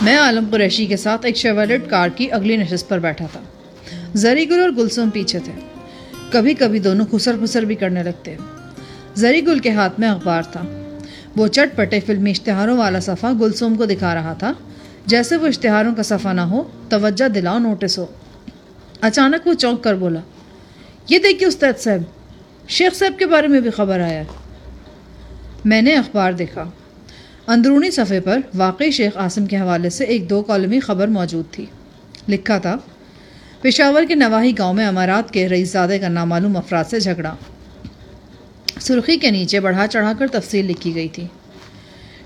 میں عالم قریشی کے ساتھ ایک شیورلیٹ کار کی اگلی نشست پر بیٹھا تھا۔ زری گل اور گلسوم پیچھے تھے۔ کبھی کبھی دونوں خسر پھسر بھی کرنے لگتے۔ زری گل کے ہاتھ میں اخبار تھا۔ وہ چٹ پٹے فلمی اشتہاروں والا صفحہ گلسوم کو دکھا رہا تھا، جیسے وہ اشتہاروں کا صفحہ نہ ہو، توجہ دلاؤ نوٹس ہو۔ اچانک وہ چونک کر بولا، یہ دیکھیے استاد صاحب، شیخ صاحب کے بارے میں بھی خبر آیا ہے۔ میں نے اخبار دیکھا۔ اندرونی صفحے پر واقعی شیخ عاصم کے حوالے سے ایک 2 کالمی خبر موجود تھی۔ لکھا تھا، پشاور کے نواحی گاؤں میں امارات کے رئیس زادے کا نامعلوم افراد سے جھگڑا۔ سرخی کے نیچے بڑھا چڑھا کر تفصیل لکھی گئی تھی۔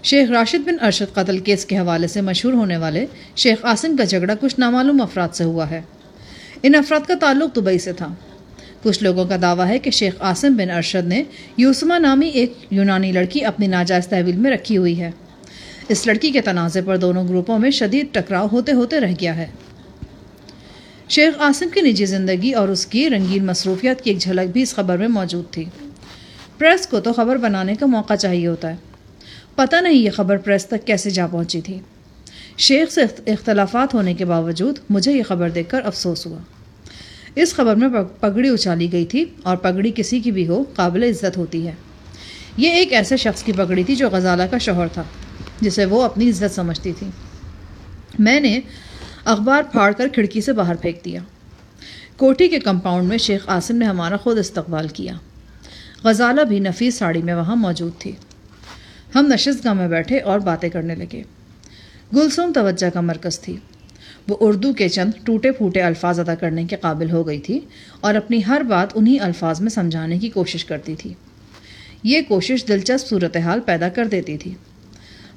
شیخ راشد بن ارشد قتل کیس کے حوالے سے مشہور ہونے والے شیخ عاصم کا جھگڑا کچھ نامعلوم افراد سے ہوا ہے۔ ان افراد کا تعلق دبئی سے تھا۔ کچھ لوگوں کا دعویٰ ہے کہ شیخ عاصم بن ارشد نے یوسما نامی ایک یونانی لڑکی اپنی ناجائز تحویل میں رکھی ہوئی ہے۔ اس لڑکی کے تنازع پر دونوں گروپوں میں شدید ٹکراؤ ہوتے ہوتے رہ گیا ہے۔ شیخ عاصم کی نجی زندگی اور اس کی رنگین مصروفیات کی ایک جھلک بھی اس خبر میں موجود تھی۔ پریس کو تو خبر بنانے کا موقع چاہیے ہوتا ہے۔ پتہ نہیں یہ خبر پریس تک کیسے جا پہنچی تھی۔ شیخ سے اختلافات ہونے کے باوجود مجھے یہ خبر دیکھ کر افسوس ہوا۔ اس خبر میں پگڑی اچالی گئی تھی، اور پگڑی کسی کی بھی ہو قابل عزت ہوتی ہے۔ یہ ایک ایسے شخص کی پگڑی تھی جو غزالہ کا شوہر تھا، جسے وہ اپنی عزت سمجھتی تھی۔ میں نے اخبار پھاڑ کر کھڑکی سے باہر پھینک دیا۔ کوٹھی کے کمپاؤنڈ میں شیخ عاصم نے ہمارا خود استقبال کیا۔ غزالہ بھی نفیس ساڑی میں وہاں موجود تھی۔ ہم نشست گاہ میں بیٹھے اور باتیں کرنے لگے۔ گلسوم توجہ کا مرکز تھی۔ وہ اردو کے چند ٹوٹے پھوٹے الفاظ ادا کرنے کے قابل ہو گئی تھی اور اپنی ہر بات انہی الفاظ میں سمجھانے کی کوشش کرتی تھی۔ یہ کوشش دلچسپ صورتحال پیدا کر دیتی تھی۔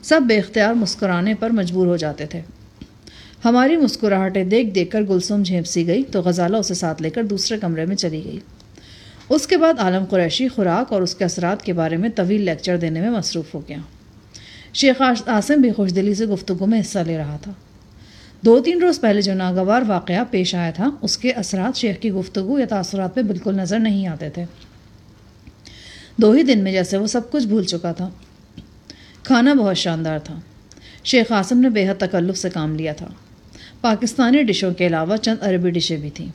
سب بے اختیار مسکرانے پر مجبور ہو جاتے تھے۔ ہماری مسکراہٹیں دیکھ دیکھ کر گلسوم جھیپ سی گئی تو غزالہ اسے ساتھ لے کر دوسرے کمرے میں چلی گئی۔ اس کے بعد عالم قریشی خوراک اور اس کے اثرات کے بارے میں طویل لیکچر دینے میں مصروف ہو گیا۔ شیخ عاصم بھی خوش دلی سے گفتگو میں حصہ لے رہا تھا۔ 2-3 روز پہلے جو ناگوار واقعہ پیش آیا تھا، اس کے اثرات شیخ کی گفتگو یا تاثرات میں بالکل نظر نہیں آتے تھے۔ 2 ہی دن میں جیسے وہ سب کچھ بھول چکا تھا۔ کھانا بہت شاندار تھا۔ شیخ عاصم نے بے حد تکلف سے کام لیا تھا۔ پاکستانی ڈشوں کے علاوہ چند عربی ڈشیں بھی تھیں۔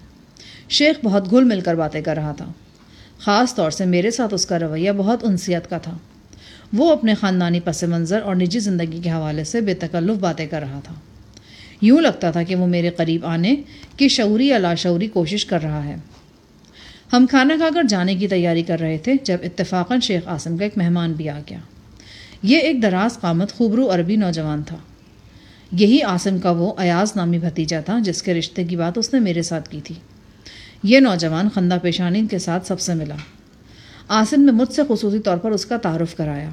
شیخ بہت گھل مل کر باتیں کر رہا تھا۔ خاص طور سے میرے ساتھ اس کا رویہ بہت انسیت کا تھا۔ وہ اپنے خاندانی پس منظر اور نجی زندگی کے حوالے سے بے تکلف باتیں کر رہا تھا۔ یوں لگتا تھا کہ وہ میرے قریب آنے کی شعوری یا لاشعوری کوشش کر رہا ہے۔ ہم کھانا کھا کر جانے کی تیاری کر رہے تھے جب اتفاقاً شیخ عاصم کا ایک مہمان بھی آ گیا۔ یہ ایک دراز قامت خوبرو عربی نوجوان تھا۔ یہی عاصم کا وہ ایاز نامی بھتیجا تھا جس کے رشتے کی بات اس نے میرے ساتھ کی تھی۔ یہ نوجوان خندہ پیشانی کے ساتھ سب سے ملا۔ عاصم نے مجھ سے خصوصی طور پر اس کا تعارف کرایا۔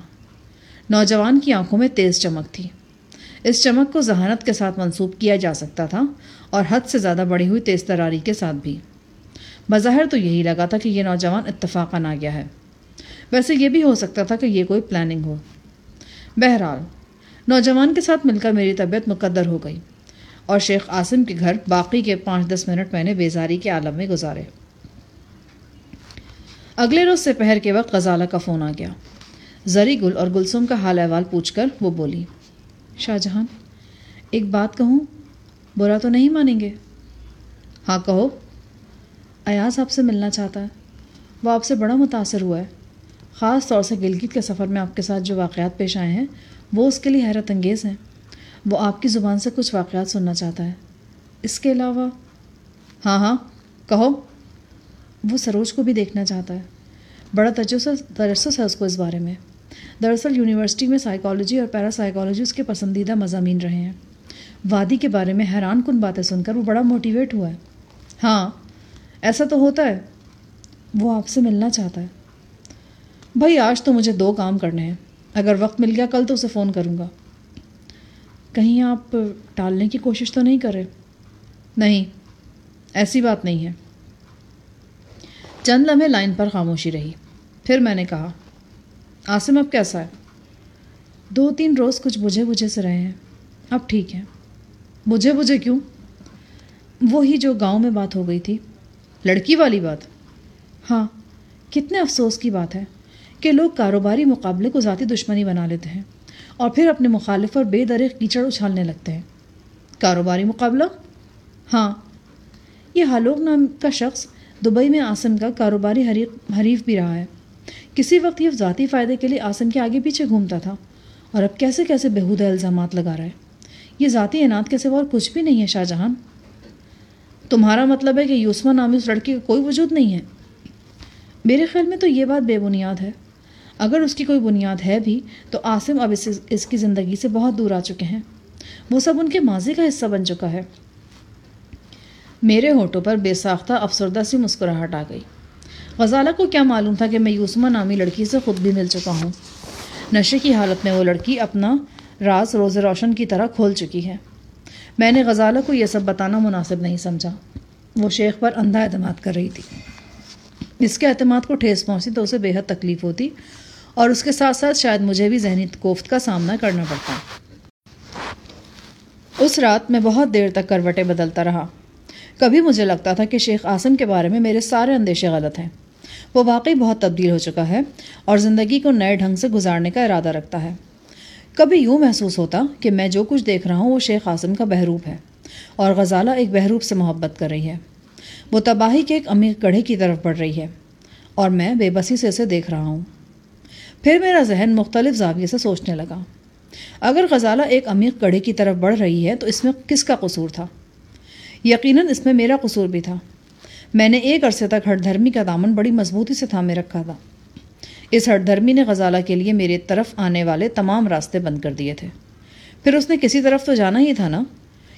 نوجوان کی آنکھوں میں تیز چمک تھی۔ اس چمک کو ذہانت کے ساتھ منسوب کیا جا سکتا تھا اور حد سے زیادہ بڑھی ہوئی تیز تراری کے ساتھ بھی۔ بظاہر تو یہی لگا تھا کہ یہ نوجوان اتفاقاً آ گیا ہے۔ ویسے یہ بھی ہو سکتا تھا کہ یہ کوئی پلاننگ ہو۔ بہرحال نوجوان کے ساتھ مل کر میری طبیعت مقدر ہو گئی اور شیخ عاصم کے گھر باقی کے 5-10 منٹ میں نے بیزاری کے عالم میں گزارے۔ اگلے روز سپہر کے وقت غزالہ کا فون آ گیا۔ زری گل اور گلسوم کا حال احوال پوچھ کر وہ بولی، شاہ جہاں ایک بات کہوں، برا تو نہیں مانیں گے؟ ہاں کہو۔ ایاز آپ سے ملنا چاہتا ہے۔ وہ آپ سے بڑا متاثر ہوا ہے۔ خاص طور سے گلگت کے سفر میں آپ کے ساتھ جو واقعات پیش آئے ہیں وہ اس کے لیے حیرت انگیز ہیں۔ وہ آپ کی زبان سے کچھ واقعات سننا چاہتا ہے۔ اس کے علاوہ ہاں کہو۔ وہ سروج کو بھی دیکھنا چاہتا ہے۔ بڑا تجسس ہے اس کو اس بارے میں۔ دراصل یونیورسٹی میں سائیکالوجی اور پیرا سائیکالوجی اس کے پسندیدہ مضامین رہے ہیں۔ وادی کے بارے میں حیران کن باتیں سن کر وہ بڑا موٹیویٹ ہوا ہے۔ ہاں ایسا تو ہوتا ہے۔ وہ آپ سے ملنا چاہتا ہے۔ بھائی آج تو مجھے 2 کام کرنے ہیں۔ اگر وقت مل گیا کل تو اسے فون کروں گا۔ کہیں آپ ٹالنے کی کوشش تو نہیں کر رہے؟ نہیں، ایسی بات نہیں ہے۔ چند لمحے لائن پر خاموشی رہی۔ پھر میں نے کہا، عاصم اب کیسا ہے؟ 2-3 روز کچھ بجھے سے رہے ہیں، اب ٹھیک ہے۔ بجھے کیوں؟ وہی جو گاؤں میں بات ہو گئی تھی، لڑکی والی بات۔ ہاں، کتنے افسوس کی بات ہے کہ لوگ کاروباری مقابلے کو ذاتی دشمنی بنا لیتے ہیں اور پھر اپنے مخالف پر بے دریغ کیچڑ اچھالنے لگتے ہیں۔ کاروباری مقابلہ؟ ہاں، یہ ہالوک نام کا شخص دبئی میں آسم کا کاروباری حریف بھی رہا ہے۔ کسی وقت یہ ذاتی فائدے کے لیے آسم کے آگے پیچھے گھومتا تھا، اور اب کیسے کیسے بیہودہ الزامات لگا رہا ہے۔ یہ ذاتی اناد کے سوا اور کچھ بھی نہیں ہے شاہ جہان۔ تمہارا مطلب ہے کہ یوسما نامی اس لڑکی کا کوئی وجود نہیں ہے؟ میرے خیال میں تو یہ بات بے بنیاد ہے۔ اگر اس کی کوئی بنیاد ہے بھی تو آسم اب اس کی زندگی سے بہت دور آ چکے ہیں۔ وہ سب ان کے ماضی کا حصہ بن چکا ہے۔ میرے ہونٹوں پر بے ساختہ افسردہ سی مسکراہٹ آ گئی۔ غزالہ کو کیا معلوم تھا کہ میں یوسما نامی لڑکی سے خود بھی مل چکا ہوں۔ نشے کی حالت میں وہ لڑکی اپنا راز روز روشن کی طرح کھول چکی ہے۔ میں نے غزالہ کو یہ سب بتانا مناسب نہیں سمجھا۔ وہ شیخ پر اندھا اعتماد کر رہی تھی۔ اس کے اعتماد کو ٹھیس پہنچتی تو اسے بے حد تکلیف ہوتی، اور اس کے ساتھ ساتھ شاید مجھے بھی ذہنی کوفت کا سامنا کرنا پڑتا۔ اس رات میں بہت دیر تک کروٹیں بدلتا رہا۔ کبھی مجھے لگتا تھا کہ شیخ عاصم کے بارے میں میرے سارے اندیشے غلط ہیں۔ وہ واقعی بہت تبدیل ہو چکا ہے اور زندگی کو نئے ڈھنگ سے گزارنے کا ارادہ رکھتا ہے۔ کبھی یوں محسوس ہوتا کہ میں جو کچھ دیکھ رہا ہوں وہ شیخ عاصم کا بہروپ ہے، اور غزالہ ایک بہروپ سے محبت کر رہی ہے۔ وہ تباہی کے ایک عمیق گڑھے کی طرف بڑھ رہی ہے، اور میں بے بسی سے اسے دیکھ رہا ہوں۔ پھر میرا ذہن مختلف زاویے سے سوچنے لگا۔ اگر غزالہ ایک عمیق گڑھے کی طرف بڑھ رہی ہے تو اس میں کس کا قصور تھا؟ یقیناً اس میں میرا قصور بھی تھا۔ میں نے ایک عرصے تک ہٹ دھرمی کا دامن بڑی مضبوطی سے تھامے رکھا تھا۔ اس ہٹ دھرمی نے غزالہ کے لیے میرے طرف آنے والے تمام راستے بند کر دیے تھے۔ پھر اس نے کسی طرف تو جانا ہی تھا نا،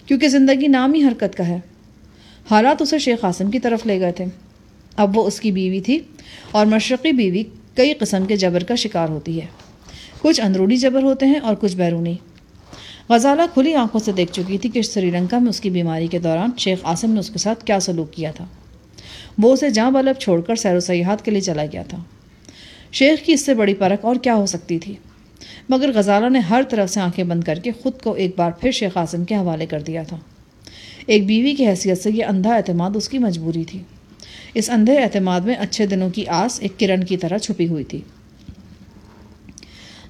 کیونکہ زندگی نام ہی حرکت کا ہے۔ حالات اسے شیخ عاصم کی طرف لے گئے تھے۔ اب وہ اس کی بیوی تھی، اور مشرقی بیوی کئی قسم کے جبر کا شکار ہوتی ہے۔ کچھ اندرونی جبر ہوتے ہیں اور کچھ بیرونی۔ غزالہ کھلی آنکھوں سے دیکھ چکی تھی کہ سری لنکا میں اس کی بیماری کے دوران شیخ عاصم نے اس کے ساتھ کیا سلوک کیا تھا۔ وہ اسے جاں بلب چھوڑ کر سیر و سیاحت کے لیے چلا گیا تھا۔ شیخ کی اس سے بڑی پرکھ اور کیا ہو سکتی تھی؟ مگر غزالہ نے ہر طرف سے آنکھیں بند کر کے خود کو ایک بار پھر شیخ عاصم کے حوالے کر دیا تھا۔ ایک بیوی کی حیثیت سے یہ اندھا اعتماد اس کی مجبوری تھی۔ اس اندھے اعتماد میں اچھے دنوں کی آس ایک کرن کی طرح چھپی ہوئی تھی۔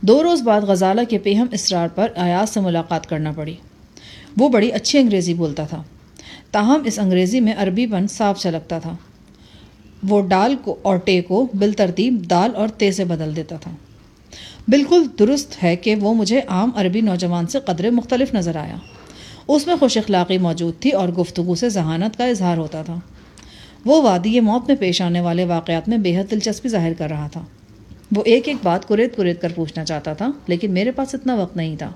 2 روز بعد غزالہ کے پیہم اصرار پر ایاز سے ملاقات کرنا پڑی۔ وہ بڑی اچھی انگریزی بولتا تھا، تاہم اس انگریزی میں عربی پن صاف جھلکتا تھا۔ وہ ڈال کو اور ٹے کو بالترتیب دال اور تے سے بدل دیتا تھا۔ بالکل درست ہے کہ وہ مجھے عام عربی نوجوان سے قدرے مختلف نظر آیا۔ اس میں خوش اخلاقی موجود تھی اور گفتگو سے ذہانت کا اظہار ہوتا تھا۔ وہ وادی موت میں پیش آنے والے واقعات میں بے حد دلچسپی ظاہر کر رہا تھا۔ وہ ایک ایک بات کرید کر پوچھنا چاہتا تھا، لیکن میرے پاس اتنا وقت نہیں تھا۔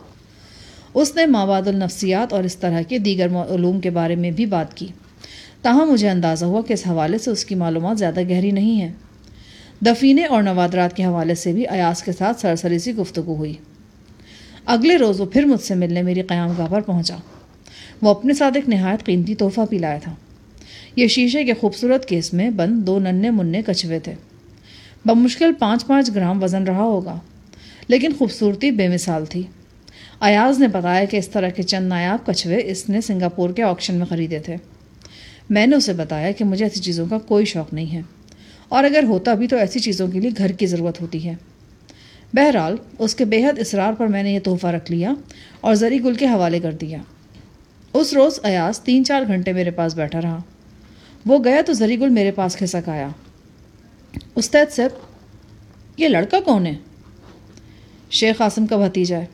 اس نے مابعد النفسیات اور اس طرح کے دیگر علوم کے بارے میں بھی بات کی، تاہم مجھے اندازہ ہوا کہ اس حوالے سے اس کی معلومات زیادہ گہری نہیں ہیں۔ دفینے اور نوادرات کے حوالے سے بھی ایاز کے ساتھ سرسری سی گفتگو ہوئی۔ اگلے روز وہ پھر مجھ سے ملنے میری قیام گاہ پر پہنچا۔ وہ اپنے ساتھ ایک نہایت قیمتی تحفہ بھی لایا تھا۔ یہ شیشے کے خوبصورت کیس میں بند 2 ننھے منھے کچھوے تھے۔ بمشکل 5 گرام وزن رہا ہوگا، لیکن خوبصورتی بے مثال تھی۔ ایاز نے بتایا کہ اس طرح کے چند نایاب کچھوے اس نے سنگاپور کے آکشن میں خریدے تھے۔ میں نے اسے بتایا کہ مجھے ایسی چیزوں کا کوئی شوق نہیں ہے، اور اگر ہوتا بھی تو ایسی چیزوں کے لیے گھر کی ضرورت ہوتی ہے۔ بہرحال اس کے بے حد اصرار پر میں نے یہ تحفہ رکھ لیا اور زری گل کے حوالے کر دیا۔ اس روز ایاز 3-4 گھنٹے میرے پاس بیٹھا رہا۔ وہ گیا تو زری گل میرے پاس کھسک آیا۔ استاد صاحب، یہ لڑکا کون ہے؟ شیخ عاصم کا بھتیجا ہے۔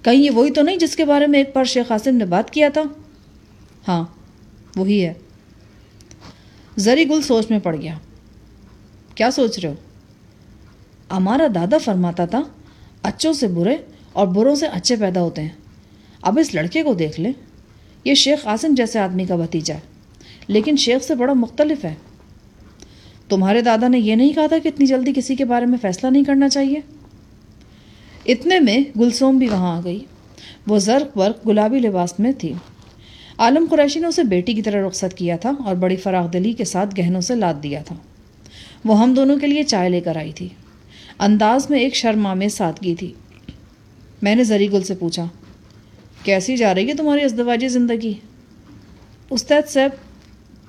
کہیں یہ وہی تو نہیں جس کے بارے میں ایک بار شیخ عاصم نے بات کیا تھا؟ ہاں، وہی ہے۔ زری گل سوچ میں پڑ گیا۔ کیا سوچ رہے ہو؟ ہمارا دادا فرماتا تھا اچھوں سے برے اور بروں سے اچھے پیدا ہوتے ہیں۔ اب اس لڑکے کو دیکھ لیں، یہ شیخ عاصم جیسے آدمی کا بھتیجا ہے، لیکن شیخ سے بڑا مختلف ہے۔ تمہارے دادا نے یہ نہیں کہا تھا کہ اتنی جلدی کسی کے بارے میں فیصلہ نہیں کرنا چاہیے؟ اتنے میں گلسوم بھی وہاں آ گئی۔ وہ زرق برق گلابی لباس میں تھی۔ عالم قریشی نے اسے بیٹی کی طرح رخصت کیا تھا اور بڑی فراخ دلی کے ساتھ گہنوں سے لاد دیا تھا۔ وہ ہم دونوں کے لیے چائے لے کر آئی تھی۔ انداز میں ایک شرمآمیز سادگی تھی۔ میں نے زری گل سے پوچھا، کیسی جا رہی ہے تمہاری ازدواجی زندگی؟ استاد صاحب،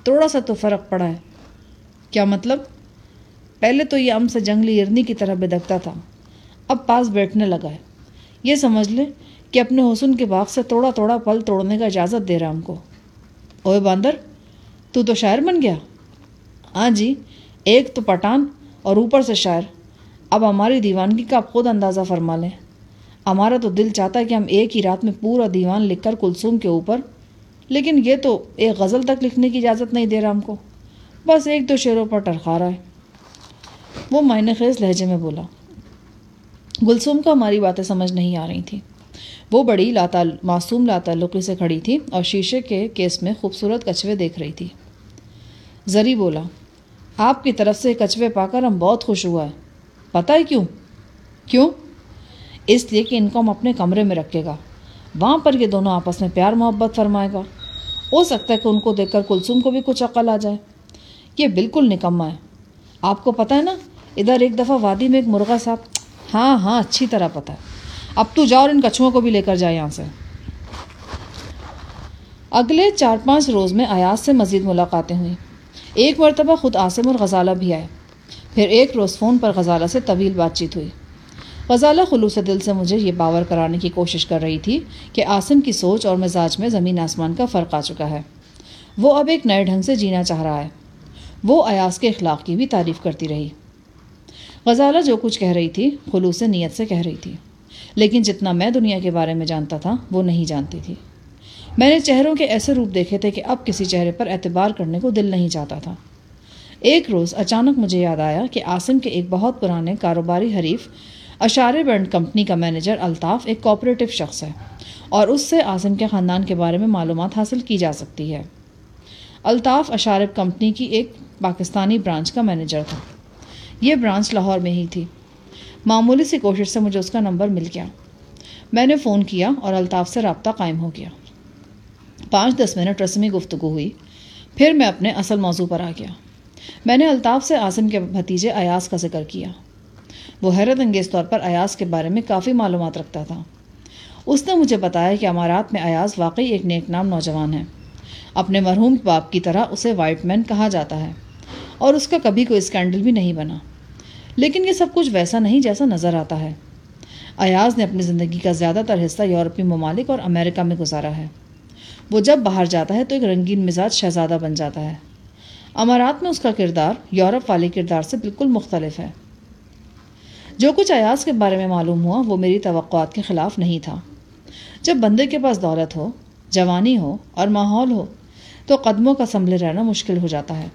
تھوڑا سا تو فرق پڑا ہے۔ کیا مطلب؟ پہلے تو یہ ام سے جنگلی ہرنی کی طرح بدکتا تھا، اب پاس بیٹھنے لگا ہے۔ یہ سمجھ لیں کہ اپنے حسن کے باغ سے توڑا توڑا پھل توڑنے کا اجازت دے رہا ہم کو۔ اوے باندر، تو شاعر بن گیا؟ ہاں جی، ایک تو پٹھان اور اوپر سے شاعر۔ اب ہماری دیوانگی کا آپ خود اندازہ فرما لیں۔ ہمارا تو دل چاہتا ہے کہ ہم ایک ہی رات میں پورا دیوان لکھ کر کلثوم کے اوپر، لیکن یہ تو ایک غزل تک لکھنے کی اجازت نہیں دے رہا ہم کو، بس ایک دو شعروں پر ٹرخا رہا ہے۔ وہ معنی خیز لہجے میں بولا۔ گلثوم کو ہماری باتیں سمجھ نہیں آ رہی تھیں۔ وہ بڑی معصوم لاتعلقی سے کھڑی تھی اور شیشے کے کیس میں خوبصورت کچھوے دیکھ رہی تھی۔ زری بولا، آپ کی طرف سے کچھوے پا کر ہم بہت خوش ہوا ہے۔ پتہ ہے کیوں؟ کیوں؟ اس لیے کہ ان کو ہم اپنے کمرے میں رکھے گا، وہاں پر یہ دونوں آپس میں پیار محبت فرمائے گا۔ ہو سکتا ہے کہ ان کو دیکھ کر کلثوم کو بھی کچھ عقل آ جائے۔ یہ بالکل نکما ہے۔ آپ کو پتہ ہے نا، ادھر ایک دفعہ وادی میں ایک مرغا صاحب۔ ہاں اچھی طرح پتہ ہے۔ اب تو جاؤ اور ان کچھووں کو بھی لے کر جائے یہاں سے۔ اگلے 4-5 روز میں ایاز سے مزید ملاقاتیں ہوئیں۔ ایک مرتبہ خود عاصم اور غزالہ بھی آئے۔ پھر ایک روز فون پر غزالہ سے طویل بات چیت ہوئی۔ غزالہ خلوص دل سے مجھے یہ باور کرانے کی کوشش کر رہی تھی کہ عاصم کی سوچ اور مزاج میں زمین آسمان کا فرق آ چکا ہے۔ وہ اب ایک نئے ڈھنگ سے جینا چاہ رہا ہے۔ وہ ایاز کے اخلاق کی بھی تعریف کرتی رہی۔ غزالہ جو کچھ کہہ رہی تھی خلوص نیت سے کہہ رہی تھی، لیکن جتنا میں دنیا کے بارے میں جانتا تھا وہ نہیں جانتی تھی۔ میں نے چہروں کے ایسے روپ دیکھے تھے کہ اب کسی چہرے پر اعتبار کرنے کو دل نہیں چاہتا تھا۔ ایک روز اچانک مجھے یاد آیا کہ عاصم کے ایک بہت پرانے کاروباری حریف اشارے برانڈ کمپنی کا مینیجر الطاف ایک کوآپریٹو شخص ہے اور اس سے عاصم کے خاندان کے بارے میں معلومات حاصل کی جا سکتی ہے۔ الطاف اشارے کمپنی کی ایک پاکستانی برانچ کا مینیجر تھا۔ یہ برانچ لاہور میں ہی تھی۔ معمولی سی کوشش سے مجھے اس کا نمبر مل گیا۔ میں نے فون کیا اور الطاف سے رابطہ قائم ہو گیا۔ 5-10 منٹ رسمی گفتگو ہوئی، پھر میں اپنے اصل موضوع پر آ گیا۔ میں نے الطاف سے عاصم کے بھتیجے ایاز کا ذکر کیا۔ وہ حیرت انگیز طور پر ایاز کے بارے میں کافی معلومات رکھتا تھا۔ اس نے مجھے بتایا کہ امارات میں ایاز واقعی ایک نیک نام نوجوان ہے۔ اپنے مرحوم باپ کی طرح اسے وائٹ مین کہا جاتا ہے اور اس کا کبھی کوئی اسکینڈل بھی نہیں بنا، لیکن یہ سب کچھ ویسا نہیں جیسا نظر آتا ہے۔ ایاز نے اپنی زندگی کا زیادہ تر حصہ یورپی ممالک اور امریکہ میں گزارا ہے۔ وہ جب باہر جاتا ہے تو ایک رنگین مزاج شہزادہ بن جاتا ہے۔ امارات میں اس کا کردار یورپ والے کردار سے بالکل مختلف ہے۔ جو کچھ ایاز کے بارے میں معلوم ہوا وہ میری توقعات کے خلاف نہیں تھا۔ جب بندے کے پاس دولت ہو، جوانی ہو اور ماحول ہو تو قدموں کا سنبھلے رہنا مشکل ہو جاتا ہے۔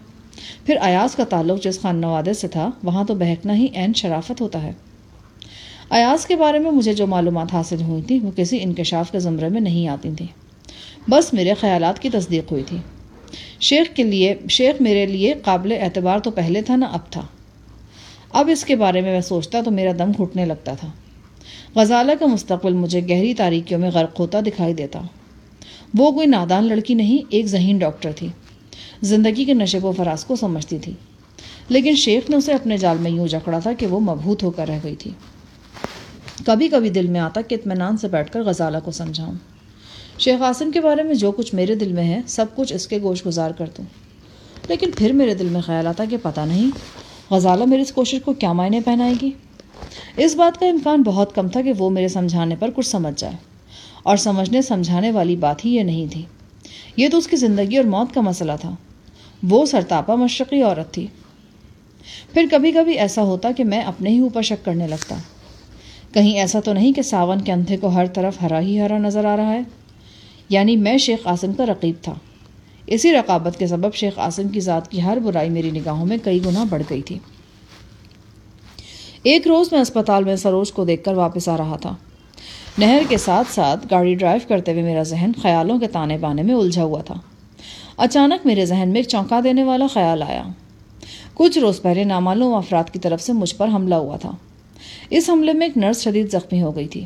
پھر ایاز کا تعلق جس خانوادے سے تھا وہاں تو بہکنا ہی عین شرافت ہوتا ہے۔ ایاز کے بارے میں مجھے جو معلومات حاصل ہوئی تھیں وہ کسی انکشاف کے زمرے میں نہیں آتی تھیں، بس میرے خیالات کی تصدیق ہوئی تھی۔ شیخ میرے لیے قابل اعتبار تو پہلے تھا نہ اب تھا۔ اب اس کے بارے میں سوچتا تو میرا دم گھٹنے لگتا تھا۔ غزالہ کا مستقبل مجھے گہری تاریکیوں میں غرق ہوتا دکھائی دیتا۔ وہ کوئی نادان لڑکی نہیں، ایک ذہین ڈاکٹر تھی، زندگی کے نشیب و فراز کو سمجھتی تھی، لیکن شیخ نے اسے اپنے جال میں یوں جکڑا تھا کہ وہ مبہوت ہو کر رہ گئی تھی۔ کبھی کبھی دل میں آتا کہ اطمینان سے بیٹھ کر غزالہ کو سمجھاؤں، شیخ عاصم کے بارے میں جو کچھ میرے دل میں ہے سب کچھ اس کے گوش گزار کر دوں، لیکن پھر میرے دل میں خیال آتا کہ پتہ نہیں غزالہ میری اس کوشش کو کیا معنی پہنائے گی۔ اس بات کا امکان بہت کم تھا کہ وہ میرے سمجھانے پر کچھ سمجھ جائے، اور سمجھنے سمجھانے والی بات ہی یہ نہیں تھی، یہ تو اس کی زندگی اور موت کا مسئلہ تھا۔ وہ سرتاپا مشرقی عورت تھی۔ پھر کبھی کبھی ایسا ہوتا کہ میں اپنے ہی اوپر شک کرنے لگتا، کہیں ایسا تو نہیں کہ ساون کے اندھے کو ہر طرف ہرا ہی ہرا نظر آ رہا ہے، یعنی میں شیخ عاصم کا رقیب تھا۔ اسی رقابت کے سبب شیخ عاصم کی ذات کی ہر برائی میری نگاہوں میں کئی گنا بڑھ گئی تھی۔ ایک روز میں اسپتال میں سروج کو دیکھ کر واپس آ رہا تھا۔ نہر کے ساتھ ساتھ گاڑی ڈرائیو کرتے ہوئے میرا ذہن خیالوں کے تانے بانے میں الجھا ہوا تھا۔ اچانک میرے ذہن میں ایک چونکا دینے والا خیال آیا۔ کچھ روز پہلے نامعلوم افراد کی طرف سے مجھ پر حملہ ہوا تھا۔ اس حملے میں ایک نرس شدید زخمی ہو گئی تھی۔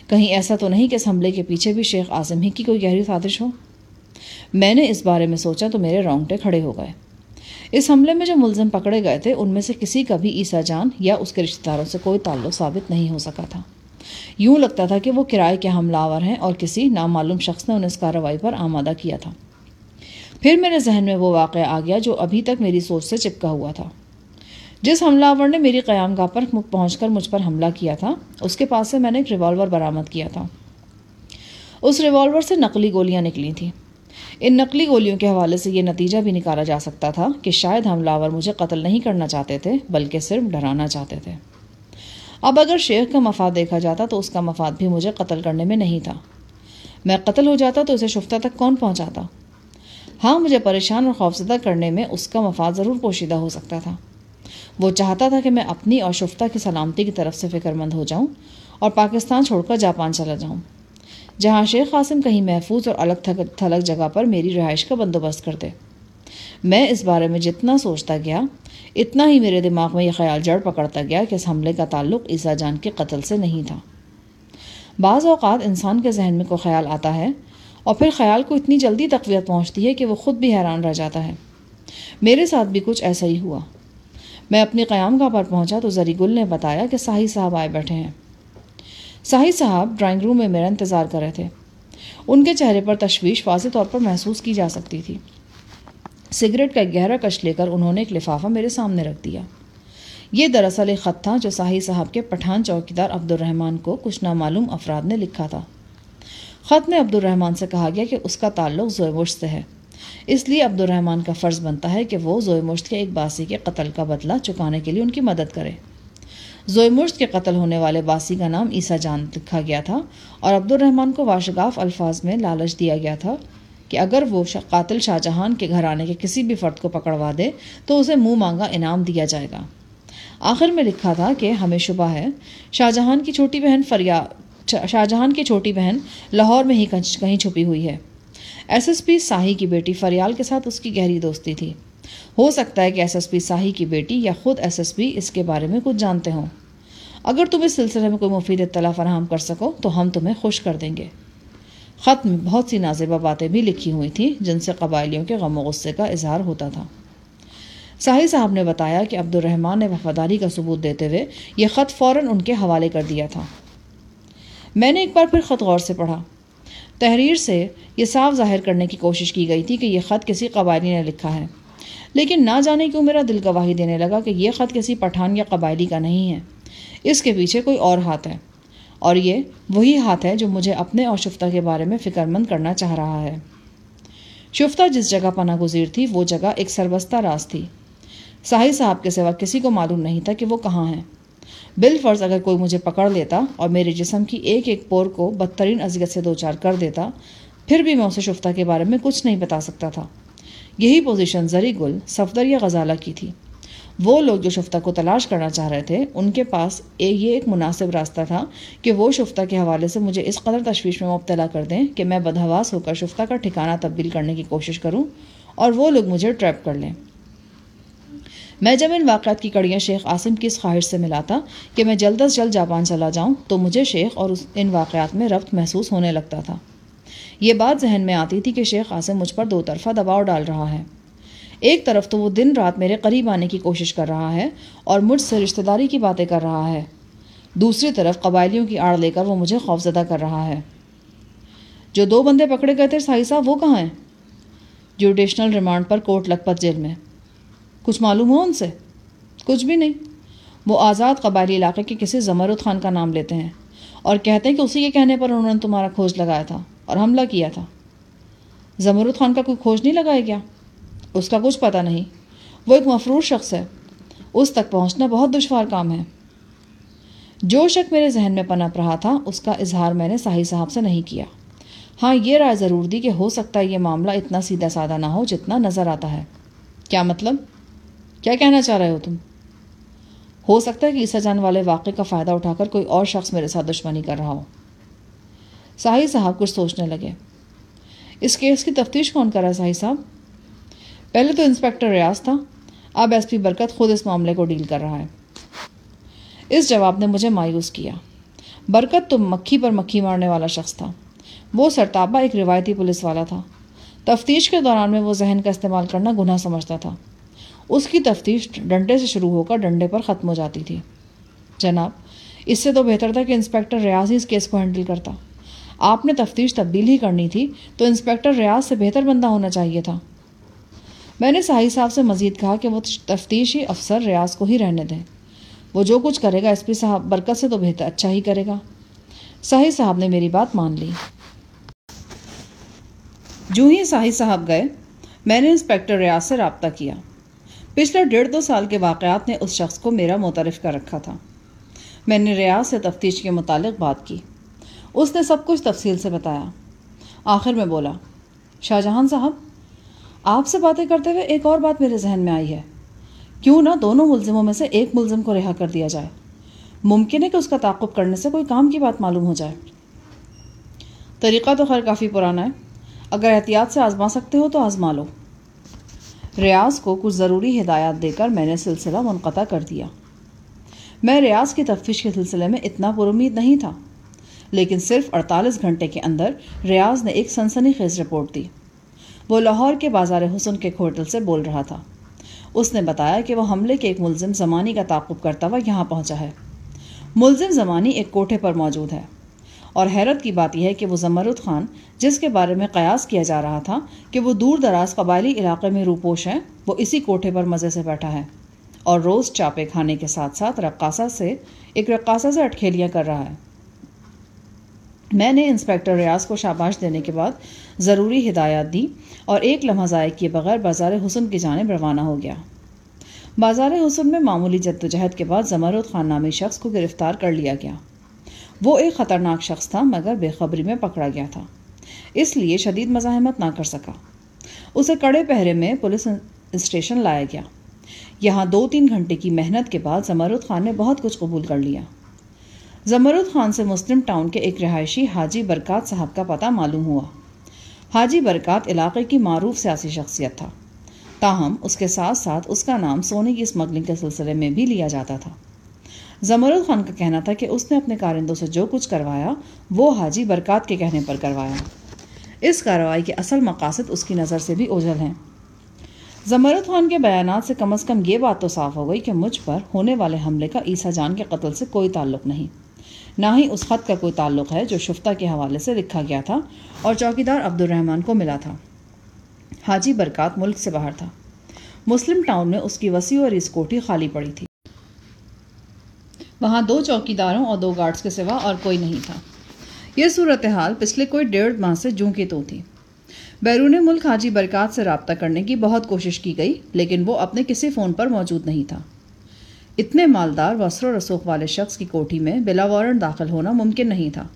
کہیں ایسا تو نہیں کہ اس حملے کے پیچھے بھی شیخ عاصم ہی کی کوئی گہری سازش ہو؟ میں نے اس بارے میں سوچا تو میرے رونگٹے کھڑے ہو گئے۔ اس حملے میں جو ملزم پکڑے گئے تھے ان میں سے کسی کا بھی عیسیٰ جان یا اس کے رشتہ داروں سے کوئی تعلق ثابت نہیں ہو سکا تھا۔ یوں لگتا تھا کہ وہ کرائے کے حملہ آور ہیں اور کسی نامعلوم شخص نے انہیں اس کارروائی پر آمادہ کیا تھا۔ پھر میرے ذہن میں وہ واقعہ آ گیا جو ابھی تک میری سوچ سے چپکا ہوا تھا۔ جس حملہ آور نے میری قیام گاہ پر پہنچ کر مجھ پر حملہ کیا تھا اس کے پاس سے میں نے ایک ریوالور برآمد کیا تھا۔ اس ریوالور سے نقلی گولیاں نکلی تھیں۔ ان نقلی گولیوں کے حوالے سے یہ نتیجہ بھی نکالا جا سکتا تھا کہ شاید حملہ آور مجھے قتل نہیں کرنا چاہتے تھے بلکہ صرف ڈرانا چاہتے تھے۔ اب اگر شیخ کا مفاد دیکھا جاتا تو اس کا مفاد بھی مجھے قتل کرنے میں نہیں تھا۔ میں قتل ہو جاتا تو اسے شفتہ تک کون پہنچاتا؟ ہاں، مجھے پریشان اور خوفزدہ کرنے میں اس کا مفاد ضرور پوشیدہ ہو سکتا تھا۔ وہ چاہتا تھا کہ میں اپنی اور شفتہ کی سلامتی کی طرف سے فکر مند ہو جاؤں اور پاکستان چھوڑ کر جاپان چلا جاؤں، جہاں شیخ قاسم کہیں محفوظ اور الگ تھلگ جگہ پر میری رہائش کا بندوبست کر دے۔ میں اس بارے میں جتنا سوچتا گیا اتنا ہی میرے دماغ میں یہ خیال جڑ پکڑتا گیا کہ اس حملے کا تعلق عیسیٰ جان کے قتل سے نہیں تھا۔ بعض اوقات انسان کے ذہن میں کوئی خیال آتا ہے اور پھر خیال کو اتنی جلدی تقویت پہنچتی ہے کہ وہ خود بھی حیران رہ جاتا ہے۔ میرے ساتھ بھی کچھ ایسا ہی ہوا۔ میں اپنی قیام گاہ پر پہنچا تو زری گل نے بتایا کہ ساحی صاحب آئے بیٹھے ہیں۔ ساحی صاحب ڈرائنگ روم میں میرا انتظار کر رہے تھے۔ ان کے چہرے پر تشویش واضح طور پر محسوس کی جا سکتی تھی۔ سگریٹ کا ایک گہرا کش لے کر انہوں نے ایک لفافہ میرے سامنے رکھ دیا۔ یہ دراصل ایک خط تھا جو ساحی صاحب کے پٹھان چوکیدار عبد الرحمن کو کچھ نامعلوم افراد نے لکھا تھا۔ خط میں عبد الرحمن سے کہا گیا کہ اس کا تعلق زوئے مشت سے ہے، اس لیے عبد الرحمن کا فرض بنتا ہے کہ وہ زوئے مشت کے ایک باسی کے قتل کا بدلہ چکانے کے لیے ان کی مدد کرے۔ زوئے مشت کے قتل ہونے والے باسی کا نام عیسیٰ جان لکھا گیا تھا اور عبد الرحمن کو واشگاف الفاظ میں لالچ دیا گیا تھا کہ اگر وہ قاتل شاہ جہان کے گھرانے کے کسی بھی فرد کو پکڑوا دے تو اسے منہ مانگا انعام دیا جائے گا۔ آخر میں لکھا تھا کہ ہمیں شبہ ہے شاہ جہان کی چھوٹی بہن لاہور میں ہی کہیں چھپی ہوئی ہے۔ ایس ایس پی ساحی کی بیٹی فریال کے ساتھ اس کی گہری دوستی تھی۔ ہو سکتا ہے کہ ایس ایس پی ساحی کی بیٹی یا خود ایس ایس پی اس کے بارے میں کچھ جانتے ہوں۔ اگر تم اس سلسلے میں کوئی مفید اطلاع فراہم کر سکو تو ہم تمہیں خوش کر دیں گے۔ خط میں بہت سی نازیبہ باتیں بھی لکھی ہوئی تھیں جن سے قبائلیوں کے غم و غصے کا اظہار ہوتا تھا۔ ساحی صاحب نے بتایا کہ عبد الرحمن نے وفاداری کا ثبوت دیتے ہوئے یہ خط فوراً ان کے حوالے کر دیا تھا۔ میں نے ایک بار پھر خط غور سے پڑھا۔ تحریر سے یہ صاف ظاہر کرنے کی کوشش کی گئی تھی کہ یہ خط کسی قبائلی نے لکھا ہے، لیکن نہ جانے کیوں میرا دل گواہی دینے لگا کہ یہ خط کسی پٹھان یا قبائلی کا نہیں ہے، اس کے پیچھے کوئی اور ہاتھ ہے، اور یہ وہی ہاتھ ہے جو مجھے اپنے اور شفتہ کے بارے میں فکر مند کرنا چاہ رہا ہے۔ شفتہ جس جگہ پناہ گزیر تھی وہ جگہ ایک سربستہ راز تھی۔ ساحی صاحب کے سوا کسی کو معلوم نہیں تھا کہ وہ کہاں ہیں۔ بالفرض اگر کوئی مجھے پکڑ لیتا اور میرے جسم کی ایک ایک پور کو بدترین اذیت سے دوچار کر دیتا، پھر بھی میں اسے شفتہ کے بارے میں کچھ نہیں بتا سکتا تھا۔ یہی پوزیشن زری گل، صفدر یا غزالہ کی تھی۔ وہ لوگ جو شفتہ کو تلاش کرنا چاہ رہے تھے ان کے پاس یہ ایک مناسب راستہ تھا کہ وہ شفتہ کے حوالے سے مجھے اس قدر تشویش میں مبتلا کر دیں کہ میں بدحواس ہو کر شفتہ کا ٹھکانہ تبدیل کرنے کی کوشش کروں اور وہ لوگ مجھے ٹریپ کر لیں۔ میں جب ان واقعات کی کڑیاں شیخ قاسم کی اس خواہش سے ملاتا کہ میں جلد از جلد جاپان چلا جاؤں تو مجھے شیخ اور ان واقعات میں ربط محسوس ہونے لگتا تھا۔ یہ بات ذہن میں آتی تھی کہ شیخ قاسم مجھ پر دو طرفہ دباؤ ڈال رہا ہے۔ ایک طرف تو وہ دن رات میرے قریب آنے کی کوشش کر رہا ہے اور مجھ سے رشتہ داری کی باتیں کر رہا ہے، دوسری طرف قبائلیوں کی آڑ لے کر وہ مجھے خوفزدہ کر رہا ہے۔ جو 2 بندے پکڑے گئے تھے ساحی صاحب، وہ کہاں ہیں؟ جوڈیشنل ریمانڈ پر کوٹ لکھپت جیل میں۔ کچھ معلوم ہو ان سے؟ کچھ بھی نہیں۔ وہ آزاد قبائلی علاقے کے کسی زمرد خان کا نام لیتے ہیں اور کہتے ہیں کہ اسی کے کہنے پر انہوں نے تمہارا کھوج لگایا تھا اور حملہ کیا تھا۔ زمرد خان کا کوئی کھوج نہیں لگایا گیا؟ اس کا کچھ پتہ نہیں، وہ ایک مفرور شخص ہے، اس تک پہنچنا بہت دشوار کام ہے۔ جو شک میرے ذہن میں پنپ رہا تھا اس کا اظہار میں نے ساحی صاحب سے نہیں کیا۔ ہاں، یہ رائے ضرور دی کہ ہو سکتا ہے یہ معاملہ اتنا سیدھا سادہ نہ ہو جتنا نظر آتا ہے۔ کیا مطلب؟ کیا کہنا چاہ رہے ہو تم؟ ہو سکتا ہے کہ عیسیٰ جان والے واقعے کا فائدہ اٹھا کر کوئی اور شخص میرے ساتھ دشمنی کر رہا ہو۔ ساحی صاحب کچھ سوچنے لگے۔ اس کیس کی تفتیش کون کر رہا ہے ساحی صاحب؟ پہلے تو انسپیکٹر ریاض تھا، اب ایس پی برکت خود اس معاملے کو ڈیل کر رہا ہے۔ اس جواب نے مجھے مایوس کیا۔ برکت تو مکھی پر مکھی مارنے والا شخص تھا۔ وہ سرتابہ ایک روایتی پولیس والا تھا۔ تفتیش کے دوران میں وہ ذہن کا استعمال کرنا گناہ سمجھتا تھا۔ اس کی تفتیش ڈنڈے سے شروع ہو کر ڈنڈے پر ختم ہو جاتی تھی۔ جناب، اس سے تو بہتر تھا کہ انسپیکٹر ریاض ہی اس کیس کو ہینڈل کرتا۔ آپ نے تفتیش تبدیل ہی کرنی تھی تو انسپیکٹر ریاض سے بہتر بندہ ہونا چاہیے تھا۔ میں نے ساحی صاحب سے مزید کہا کہ وہ تفتیشی افسر ریاض کو ہی رہنے دیں، وہ جو کچھ کرے گا ایس پی صاحب برکت سے تو بہتر اچھا ہی کرے گا۔ ساحی صاحب نے میری بات مان لی۔ جو ہی ساحل صاحب گئے میں نے انسپیکٹر ریاض سے رابطہ کیا۔ پچھلے 1.5-2 سال کے واقعات نے اس شخص کو میرا متعارف کر رکھا تھا۔ میں نے ریاض سے تفتیش کے متعلق بات کی۔ اس نے سب کچھ تفصیل سے بتایا۔ آخر میں بولا، شاہ جہان صاحب، آپ سے باتیں کرتے ہوئے ایک اور بات میرے ذہن میں آئی ہے۔ کیوں نہ دونوں ملزموں میں سے ایک ملزم کو رہا کر دیا جائے؟ ممکن ہے کہ اس کا تعاقب کرنے سے کوئی کام کی بات معلوم ہو جائے۔ طریقہ تو خیر کافی پرانا ہے، اگر احتیاط سے آزما سکتے ہو تو آزما لو۔ ریاض کو کچھ ضروری ہدایات دے کر میں نے سلسلہ منقطع کر دیا۔ میں ریاض کی تفتیش کے سلسلے میں اتنا پر امید نہیں تھا، لیکن صرف 48 گھنٹے کے اندر ریاض نے ایک سنسنی خیز رپورٹ دی۔ وہ لاہور کے بازار حسن کے ایک ہوٹل سے بول رہا تھا۔ اس نے بتایا کہ وہ حملے کے ایک ملزم زمانی کا تعاقب کرتا ہوا یہاں پہنچا ہے۔ ملزم زمانی ایک کوٹھے پر موجود ہے، اور حیرت کی بات یہ ہے کہ وہ زمرد خان، جس کے بارے میں قیاس کیا جا رہا تھا کہ وہ دور دراز قبائلی علاقے میں روپوش ہے، وہ اسی کوٹھے پر مزے سے بیٹھا ہے اور روز چاپے کھانے کے ساتھ ساتھ ایک رقاصہ سے اٹکھیلیاں کر رہا ہے۔ میں نے انسپیکٹر ریاض کو شاباش دینے کے بعد ضروری ہدایات دی اور ایک لمحہ ضائع کیے بغیر بازار حسن کی جانب روانہ ہو گیا۔ بازار حسن میں معمولی جدوجہد کے بعد زمرد خان نامی شخص کو گرفتار کر لیا گیا۔ وہ ایک خطرناک شخص تھا، مگر بے خبری میں پکڑا گیا تھا، اس لیے شدید مزاحمت نہ کر سکا۔ اسے کڑے پہرے میں پولیس اسٹیشن لایا گیا۔ یہاں 2-3 گھنٹے کی محنت کے بعد زمرد خان نے بہت کچھ قبول کر لیا۔ زمرد خان سے مسلم ٹاؤن کے ایک رہائشی حاجی برکات صاحب کا پتہ معلوم ہوا۔ حاجی برکات علاقے کی معروف سیاسی شخصیت تھا، تاہم اس کے ساتھ ساتھ اس کا نام سونے کی اسمگلنگ کے سلسلے میں بھی لیا جاتا تھا۔ زمرد خان کا کہنا تھا کہ اس نے اپنے کارندوں سے جو کچھ کروایا وہ حاجی برکات کے کہنے پر کروایا۔ اس کارروائی کے اصل مقاصد اس کی نظر سے بھی اوجھل ہیں۔ زمرد خان کے بیانات سے کم از کم یہ بات تو صاف ہو گئی کہ مجھ پر ہونے والے حملے کا عیسیٰ جان کے قتل سے کوئی تعلق نہیں، نہ ہی اس خط کا کوئی تعلق ہے جو شفتہ کے حوالے سے لکھا گیا تھا اور چوکیدار عبد الرحمن کو ملا تھا۔ حاجی برکات ملک سے باہر تھا۔ مسلم ٹاؤن میں اس کی وسیع اور اس کوٹھی خالی پڑی تھی۔ وہاں 2 چوکیداروں اور 2 گارڈز کے سوا اور کوئی نہیں تھا۔ یہ صورتحال پچھلے کوئی 1.5 ماہ سے جوں کی تو تھی۔ بیرون ملک حاجی برکات سے رابطہ کرنے کی بہت کوشش کی گئی، لیکن وہ اپنے کسی فون پر موجود نہیں تھا۔ اتنے مالدار وسر و رسوخ والے شخص کی کوٹھی میں بلا وارنٹ داخل ہونا ممکن نہیں تھا۔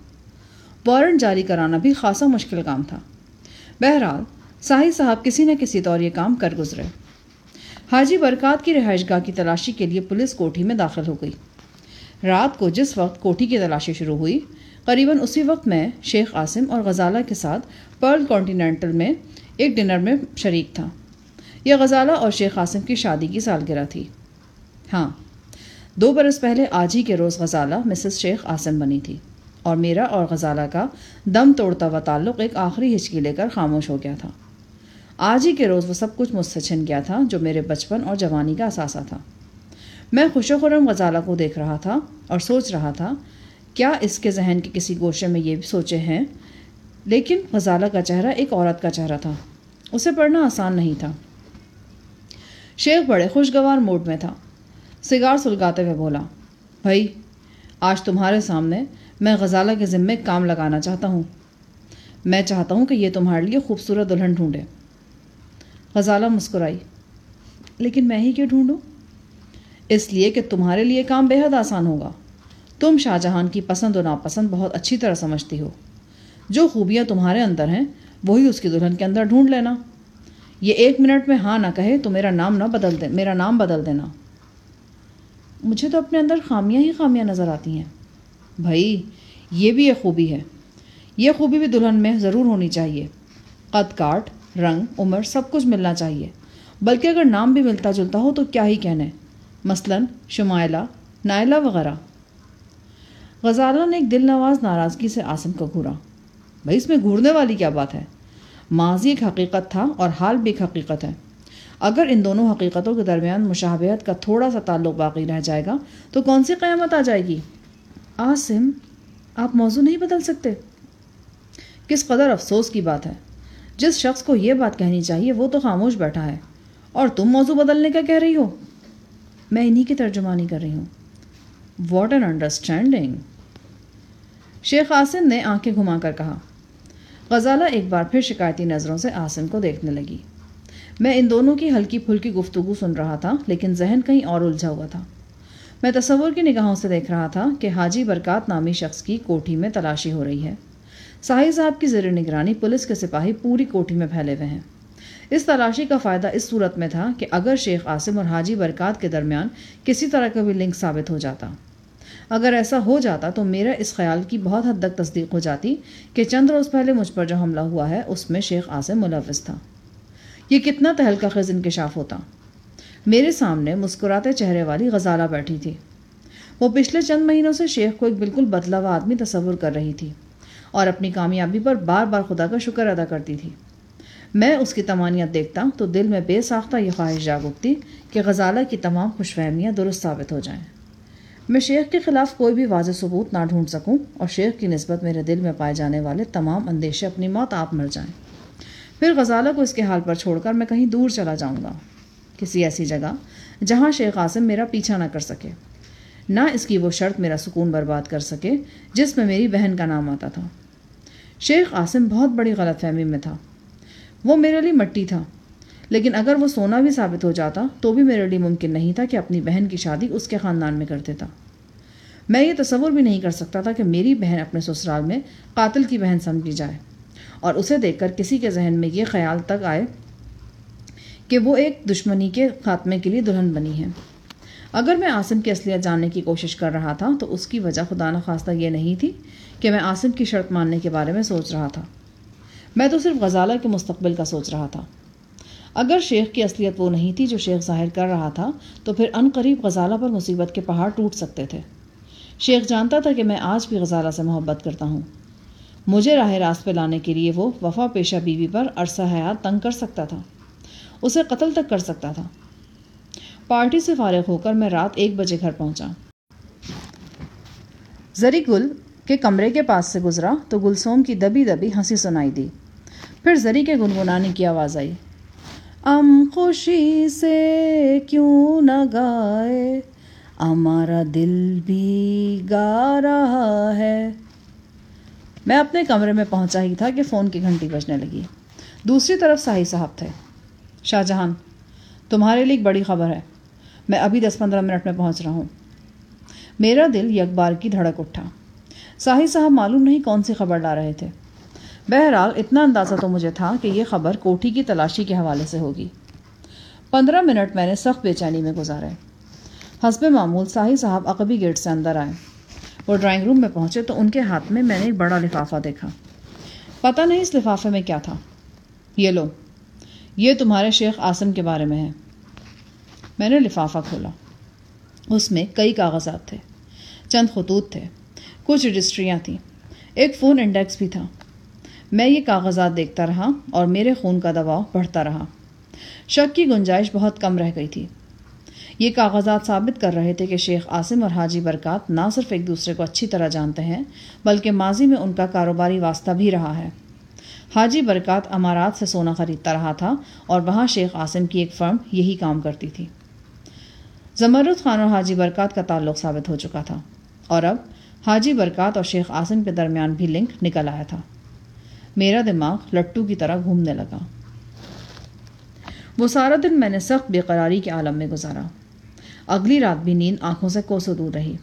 وارنٹ جاری کرانا بھی خاصا مشکل کام تھا۔ بہرحال ساحل صاحب کسی نہ کسی طور یہ کام کر گزرے۔ حاجی برکات کی رہائش گاہ کی تلاشی کے لیے پولیس کوٹھی میں داخل ہو گئی۔ رات کو جس وقت کوٹھی کی تلاشی شروع ہوئی، قریباً اسی وقت میں شیخ عاصم اور غزالہ کے ساتھ پرل کانٹیننٹل میں ایک ڈنر میں شریک تھا۔ یہ غزالہ اور شیخ عاصم کی شادی کی سالگرہ تھی۔ ہاں، 2 برس پہلے آج ہی کے روز غزالہ مسز شیخ عاصم بنی تھی، اور میرا اور غزالہ کا دم توڑتا ہوا تعلق ایک آخری ہچکی لے کر خاموش ہو گیا تھا۔ آج ہی کے روز وہ سب کچھ مجھ سے چھن گیا تھا جو میرے بچپن اور جوانی کا اثاثہ تھا۔ میں خوش و خرم غزالہ کو دیکھ رہا تھا اور سوچ رہا تھا کیا اس کے ذہن کے کسی گوشے میں یہ بھی سوچے ہیں، لیکن غزالہ کا چہرہ ایک عورت کا چہرہ تھا، اسے پڑھنا آسان نہیں تھا۔ شیخ بڑے خوشگوار موڈ میں تھا، سگار سلگاتے ہوئے بولا، بھائی آج تمہارے سامنے میں غزالہ کے ذمے کام لگانا چاہتا ہوں۔ میں چاہتا ہوں کہ یہ تمہارے لیے خوبصورت دلہن ڈھونڈے۔ غزالہ مسکرائی، لیکن میں ہی کیوں ڈھونڈوں؟ اس لیے کہ تمہارے لیے کام بے حد آسان ہوگا۔ تم شاہ جہان کی پسند و ناپسند بہت اچھی طرح سمجھتی ہو۔ جو خوبیاں تمہارے اندر ہیں وہی اس کی دلہن کے اندر ڈھونڈ لینا۔ یہ 1 منٹ میں ہاں نہ کہے تو میرا نام بدل دینا۔ مجھے تو اپنے اندر خامیاں ہی خامیاں نظر آتی ہیں۔ بھائی یہ بھی ایک خوبی ہے، یہ خوبی بھی دلہن میں ضرور ہونی چاہیے۔ قد کاٹ، رنگ، عمر سب کچھ ملنا چاہیے، بلکہ اگر نام بھی ملتا جلتا ہو تو کیا ہی کہنے، مثلاً شمائلہ، نائلہ وغیرہ۔ غزالہ نے ایک دل نواز ناراضگی سے عاصم کو گھورا۔ بھائی اس میں گھورنے والی کیا بات ہے؟ ماضی ایک حقیقت تھا اور حال بھی ایک حقیقت ہے۔ اگر ان دونوں حقیقتوں کے درمیان مشابہت کا تھوڑا سا تعلق باقی رہ جائے گا تو کون سی قیامت آ جائے گی؟ عاصم، آپ موضوع نہیں بدل سکتے؟ کس قدر افسوس کی بات ہے، جس شخص کو یہ بات کہنی چاہیے وہ تو خاموش بیٹھا ہے، اور تم موضوع بدلنے کا کہہ رہی ہو۔ میں انہی کی ترجمانی کر رہی ہوں۔ What an understanding! شیخ عاصم نے آنکھیں گھما کر کہا، غزالہ ایک بار پھر شکایتی نظروں سے عاصم کو دیکھنے لگی۔ میں ان دونوں کی ہلکی پھلکی گفتگو سن رہا تھا، لیکن ذہن کہیں اور الجھا ہوا تھا۔ میں تصور کی نگاہوں سے دیکھ رہا تھا کہ حاجی برکات نامی شخص کی کوٹھی میں تلاشی ہو رہی ہے۔ ساحل صاحب کی زیر نگرانی پولیس کے سپاہی پوری کوٹھی میں پھیلے ہوئے ہیں۔ اس تلاشی کا فائدہ اس صورت میں تھا کہ اگر شیخ عاصم اور حاجی برکات کے درمیان کسی طرح کا بھی لنک ثابت ہو جاتا۔ اگر ایسا ہو جاتا تو میرا اس خیال کی بہت حد تک تصدیق ہو جاتی کہ چند روز پہلے مجھ پر جو حملہ ہوا ہے اس میں شیخ عاصم ملوث تھا۔ یہ کتنا تہلکہ خیز انکشاف ہوتا۔ میرے سامنے مسکراتے چہرے والی غزالہ بیٹھی تھی۔ وہ پچھلے چند مہینوں سے شیخ کو ایک بالکل بدلا ہوا آدمی تصور کر رہی تھی اور اپنی کامیابی پر بار بار خدا کا شکر ادا کرتی تھی۔ میں اس کی تمانیت دیکھتا تو دل میں بے ساختہ یہ خواہش جاگ اٹھتی کہ غزالہ کی تمام خوش فہمیاں درست ثابت ہو جائیں، میں شیخ کے خلاف کوئی بھی واضح ثبوت نہ ڈھونڈ سکوں اور شیخ کی نسبت میرے دل میں پائے جانے والے تمام اندیشے اپنی موت آپ مر جائیں۔ پھر غزالہ کو اس کے حال پر چھوڑ کر میں کہیں دور چلا جاؤں گا، کسی ایسی جگہ جہاں شیخ عاصم میرا پیچھا نہ کر سکے، نہ اس کی وہ شرط میرا سکون برباد کر سکے جس میں میری بہن کا نام آتا تھا۔ شیخ عاصم بہت بڑی غلط فہمی میں تھا۔ وہ میرے لیے مٹی تھا، لیکن اگر وہ سونا بھی ثابت ہو جاتا تو بھی میرے لیے ممکن نہیں تھا کہ اپنی بہن کی شادی اس کے خاندان میں کر دیتا۔ میں یہ تصور بھی نہیں کر سکتا تھا کہ میری بہن اپنے سسرال میں قاتل کی بہن سمجھی جائے اور اسے دیکھ کر کسی کے ذہن میں یہ خیال تک آئے کہ وہ ایک دشمنی کے خاتمے کے لیے دلہن بنی ہے۔ اگر میں عاصم کی اصلیت جاننے کی کوشش کر رہا تھا تو اس کی وجہ خدا نخواستہ یہ نہیں تھی کہ میں عاصم کی شرط ماننے کے بارے میں سوچ رہا تھا، میں تو صرف غزالہ کے مستقبل کا سوچ رہا تھا۔ اگر شیخ کی اصلیت وہ نہیں تھی جو شیخ ظاہر کر رہا تھا تو پھر ان قریب غزالہ پر مصیبت کے پہاڑ ٹوٹ سکتے تھے۔ شیخ جانتا تھا کہ میں آج بھی غزالہ سے محبت کرتا ہوں۔ مجھے راہ راست پہ لانے کے لیے وہ وفا پیشہ بیوی پر عرصہ حیات تنگ کر سکتا تھا، اسے قتل تک کر سکتا تھا۔ پارٹی سے فارغ ہو کر میں رات 1 بجے گھر پہنچا۔ زری گل کے کمرے کے پاس سے گزرا تو گلسوم کی دبی دبی ہنسی سنائی دی، پھر زری کے گنگنانے کی آواز آئی، خوشی سے کیوں نہ گائے، ہمارا دل بھی گا رہا ہے۔ میں اپنے کمرے میں پہنچا ہی تھا کہ فون کی گھنٹی بجنے لگی۔ دوسری طرف ساحل صاحب تھے۔ شاہ جہاں، تمہارے لیے ایک بڑی خبر ہے، میں ابھی 10-15 منٹ میں پہنچ رہا ہوں۔ میرا دل یک بار کی دھڑک اٹھا۔ ساحل صاحب معلوم نہیں کون سی خبر لا رہے تھے۔ بہرحال اتنا اندازہ تو مجھے تھا کہ یہ خبر کوٹھی کی تلاشی کے حوالے سے ہوگی۔ 15 منٹ میں نے سخت بے چینی میں گزارے۔ حسب معمول ساحل صاحب عقبی گیٹ سے اندر آئے۔ وہ ڈرائنگ روم میں پہنچے تو ان کے ہاتھ میں نے ایک بڑا لفافہ دیکھا۔ پتہ نہیں اس لفافے میں کیا تھا۔ یہ لو، یہ تمہارے شیخ عاصم کے بارے میں ہے۔ میں نے لفافہ کھولا۔ اس میں کئی کاغذات تھے، چند خطوط تھے، کچھ رجسٹریاں تھیں، ایک فون انڈیکس بھی تھا۔ میں یہ کاغذات دیکھتا رہا اور میرے خون کا دباؤ بڑھتا رہا۔ شک کی گنجائش بہت کم رہ گئی تھی۔ یہ کاغذات ثابت کر رہے تھے کہ شیخ عاصم اور حاجی برکات نہ صرف ایک دوسرے کو اچھی طرح جانتے ہیں بلکہ ماضی میں ان کا کاروباری واسطہ بھی رہا ہے۔ حاجی برکات امارات سے سونا خریدتا رہا تھا اور وہاں شیخ عاصم کی ایک فرم یہی کام کرتی تھی۔ زمرد خان اور حاجی برکات کا تعلق ثابت ہو چکا تھا اور اب حاجی برکات اور شیخ عاصم کے درمیان بھی لنک نکل آیا تھا۔ میرا دماغ لٹو کی طرح گھومنے لگا۔ وہ سارا دن میں نے سخت بے قراری کے عالم میں گزارا۔ اگلی رات بھی نیند آنکھوں سے کوسوں دور رہی۔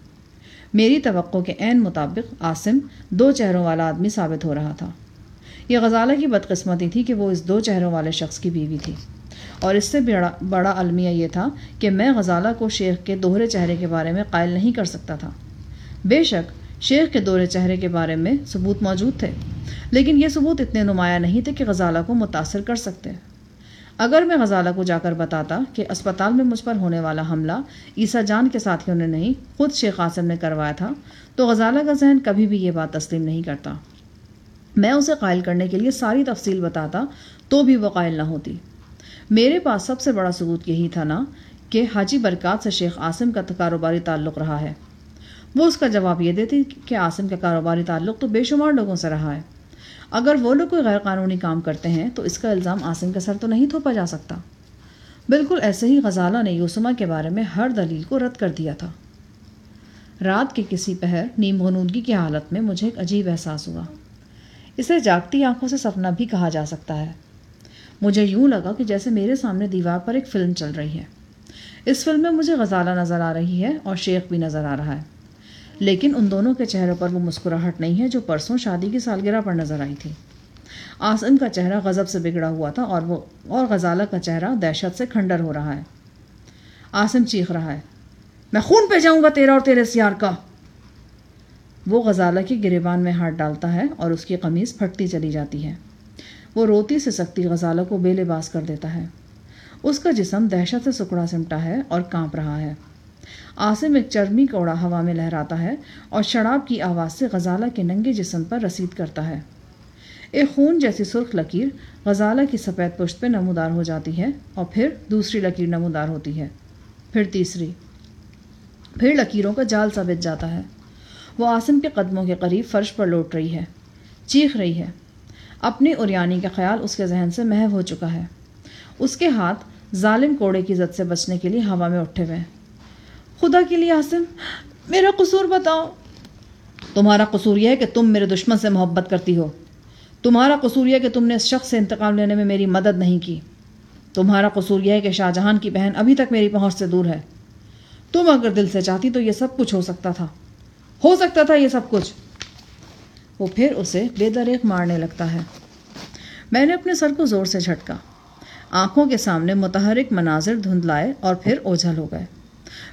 میری توقع کے عین مطابق عاصم 2 چہروں والا آدمی ثابت ہو رہا تھا۔ یہ غزالہ کی بدقسمتی تھی کہ وہ اس 2 چہروں والے شخص کی بیوی تھی، اور اس سے بڑا المیہ یہ تھا کہ میں غزالہ کو شیخ کے دوہرے چہرے کے بارے میں قائل نہیں کر سکتا تھا۔ بے شک شیخ کے دوہرے چہرے کے بارے میں ثبوت موجود تھے، لیکن یہ ثبوت اتنے نمایاں نہیں تھے کہ غزالہ کو متاثر کر سکتے۔ اگر میں غزالہ کو جا کر بتاتا کہ اسپتال میں مجھ پر ہونے والا حملہ عیسیٰ جان کے ساتھیوں نے نہیں خود شیخ عاصم نے کروایا تھا تو غزالہ کا ذہن کبھی بھی یہ بات تسلیم نہیں کرتا۔ میں اسے قائل کرنے کے لیے ساری تفصیل بتاتا تو بھی وہ قائل نہ ہوتی۔ میرے پاس سب سے بڑا ثبوت یہی تھا نا کہ حاجی برکات سے شیخ عاصم کا کاروباری تعلق رہا ہے۔ وہ اس کا جواب یہ دیتی کہ عاصم کا کاروباری تعلق تو بے شمار لوگوں سے رہا ہے۔ اگر وہ لوگ کوئی غیر قانونی کام کرتے ہیں تو اس کا الزام عاصم کے سر تو نہیں تھوپا جا سکتا۔ بالکل ایسے ہی غزالہ نے یوسما کے بارے میں ہر دلیل کو رد کر دیا تھا۔ رات کے کسی پہر نیم غنودگی کی حالت میں مجھے ایک عجیب احساس ہوا۔ اسے جاگتی آنکھوں سے سپنا بھی کہا جا سکتا ہے۔ مجھے یوں لگا کہ جیسے میرے سامنے دیوار پر ایک فلم چل رہی ہے۔ اس فلم میں مجھے غزالہ نظر آ رہی ہے اور شیخ بھی نظر آ رہا ہے، لیکن ان دونوں کے چہروں پر وہ مسکراہٹ نہیں ہے جو پرسوں شادی کی سالگرہ پر نظر آئی تھی۔ عاصم کا چہرہ غضب سے بگڑا ہوا تھا اور غزالہ کا چہرہ دہشت سے کھنڈر ہو رہا ہے۔ عاصم چیخ رہا ہے، میں خون پہ جاؤں گا تیرا اور تیرے سیار کا۔ وہ غزالہ کی گریبان میں ہاتھ ڈالتا ہے اور اس کی قمیص پھٹتی چلی جاتی ہے۔ وہ روتی سے سکتی غزالہ کو بے لباس کر دیتا ہے۔ اس کا جسم دہشت سے سکڑا سمٹا ہے اور کانپ رہا ہے۔ عاصم ایک چرمی کوڑا ہوا میں لہراتا ہے اور شراب کی آواز سے غزالہ کے ننگے جسم پر رسید کرتا ہے۔ ایک خون جیسی سرخ لکیر غزالہ کی سفید پشت پہ نمودار ہو جاتی ہے اور پھر دوسری لکیر نمودار ہوتی ہے، پھر تیسری، پھر لکیروں کا جال سا بچ جاتا ہے۔ وہ عاصم کے قدموں کے قریب فرش پر لوٹ رہی ہے، چیخ رہی ہے۔ اپنی اوریانی کا خیال اس کے ذہن سے محو ہو چکا ہے۔ اس کے ہاتھ ظالم کوڑے کی زد سے بچنے کے لیے ہوا میں اٹھے ہوئے۔ خدا کے لیے عاصم، میرا قصور بتاؤ۔ تمہارا قصور یہ ہے کہ تم میرے دشمن سے محبت کرتی ہو۔ تمہارا قصور یہ ہے کہ تم نے اس شخص سے انتقام لینے میں میری مدد نہیں کی۔ تمہارا قصور یہ ہے کہ شاہ جہان کی بہن ابھی تک میری پہنچ سے دور ہے۔ تم اگر دل سے چاہتی تو یہ سب کچھ ہو سکتا تھا یہ سب کچھ۔ وہ پھر اسے بے دریغ مارنے لگتا ہے۔ میں نے اپنے سر کو زور سے جھٹکا۔ آنکھوں کے سامنے متحرک مناظر دھندلائے اور پھر اوجھل ہو گئے۔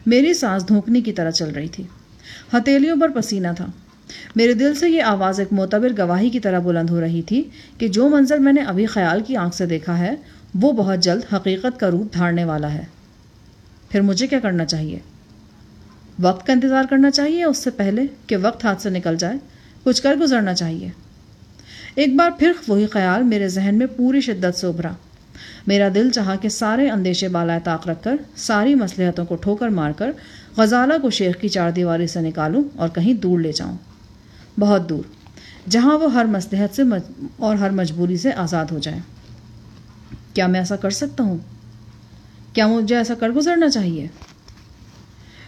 میری سانس دھونکنے کی طرح چل رہی تھی، ہتھیلیوں پر پسینہ تھا۔ میرے دل سے یہ آواز ایک معتبر گواہی کی طرح بلند ہو رہی تھی کہ جو منظر میں نے ابھی خیال کی آنکھ سے دیکھا ہے وہ بہت جلد حقیقت کا روپ دھارنے والا ہے۔ پھر مجھے کیا کرنا چاہیے؟ وقت کا انتظار کرنا چاہیے اس سے پہلے کہ وقت ہاتھ سے نکل جائے؟ کچھ کر گزرنا چاہیے۔ ایک بار پھر وہی خیال میرے ذہن میں پوری شدت سے ابھرا۔ میرا دل چاہا کہ سارے اندیشے بالائے طاق رکھ کر، ساری مصلحتوں کو ٹھوکر مار کر غزالہ کو شیخ کی چار دیواری سے نکالوں اور کہیں دور لے جاؤں، بہت دور، جہاں وہ ہر مصلحت سے اور ہر مجبوری سے آزاد ہو جائے۔ کیا میں ایسا کر سکتا ہوں؟ کیا مجھے ایسا کر گزرنا چاہیے؟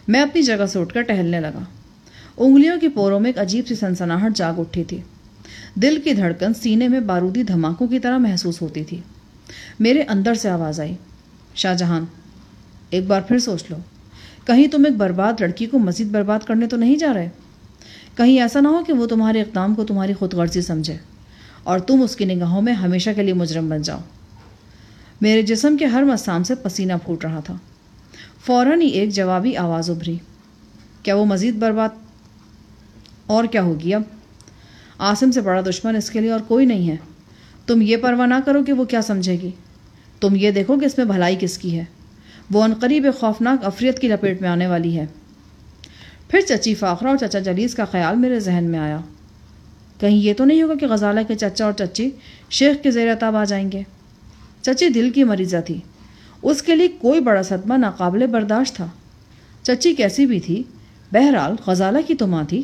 میں اپنی جگہ سے اٹھ کر ٹہلنے لگا۔ انگلیوں کی پوروں میں ایک عجیب سی سنسناہٹ جاگ اٹھی تھی۔ دل کی دھڑکن سینے میں بارودی دھماکوں کی طرح محسوس ہوتی تھی۔ میرے اندر سے آواز آئی، شاہ جہان، ایک بار پھر سوچ لو، کہیں تم ایک برباد لڑکی کو مزید برباد کرنے تو نہیں جا رہے؟ کہیں ایسا نہ ہو کہ وہ تمہارے اقدام کو تمہاری خود غرضی سمجھے اور تم اس کی نگاہوں میں ہمیشہ کے لیے مجرم بن جاؤ۔ میرے جسم کے ہر مسام سے پسینہ پھوٹ رہا تھا۔ فوراً ہی ایک جوابی آواز ابھری، کیا وہ مزید برباد اور کیا ہوگی اب؟ عاصم سے بڑا دشمن اس کے لیے اور کوئی نہیں ہے۔ تم یہ پرواہ نہ کرو کہ وہ کیا سمجھے گی، تم یہ دیکھو کہ اس میں بھلائی کس کی ہے۔ وہ عنقریب ایک خوفناک عفریت کی لپیٹ میں آنے والی ہے۔ پھر چچی فاخرہ اور چچا جلیس کا خیال میرے ذہن میں آیا۔ کہیں یہ تو نہیں ہوگا کہ غزالہ کے چچا اور چچی شیخ کے زیر عتاب آ جائیں گے؟ چچی دل کی مریضہ تھی، اس کے لیے کوئی بڑا صدمہ ناقابل برداشت تھا۔ چچی کیسی بھی تھی، بہرحال غزالہ کی تو ماں تھی۔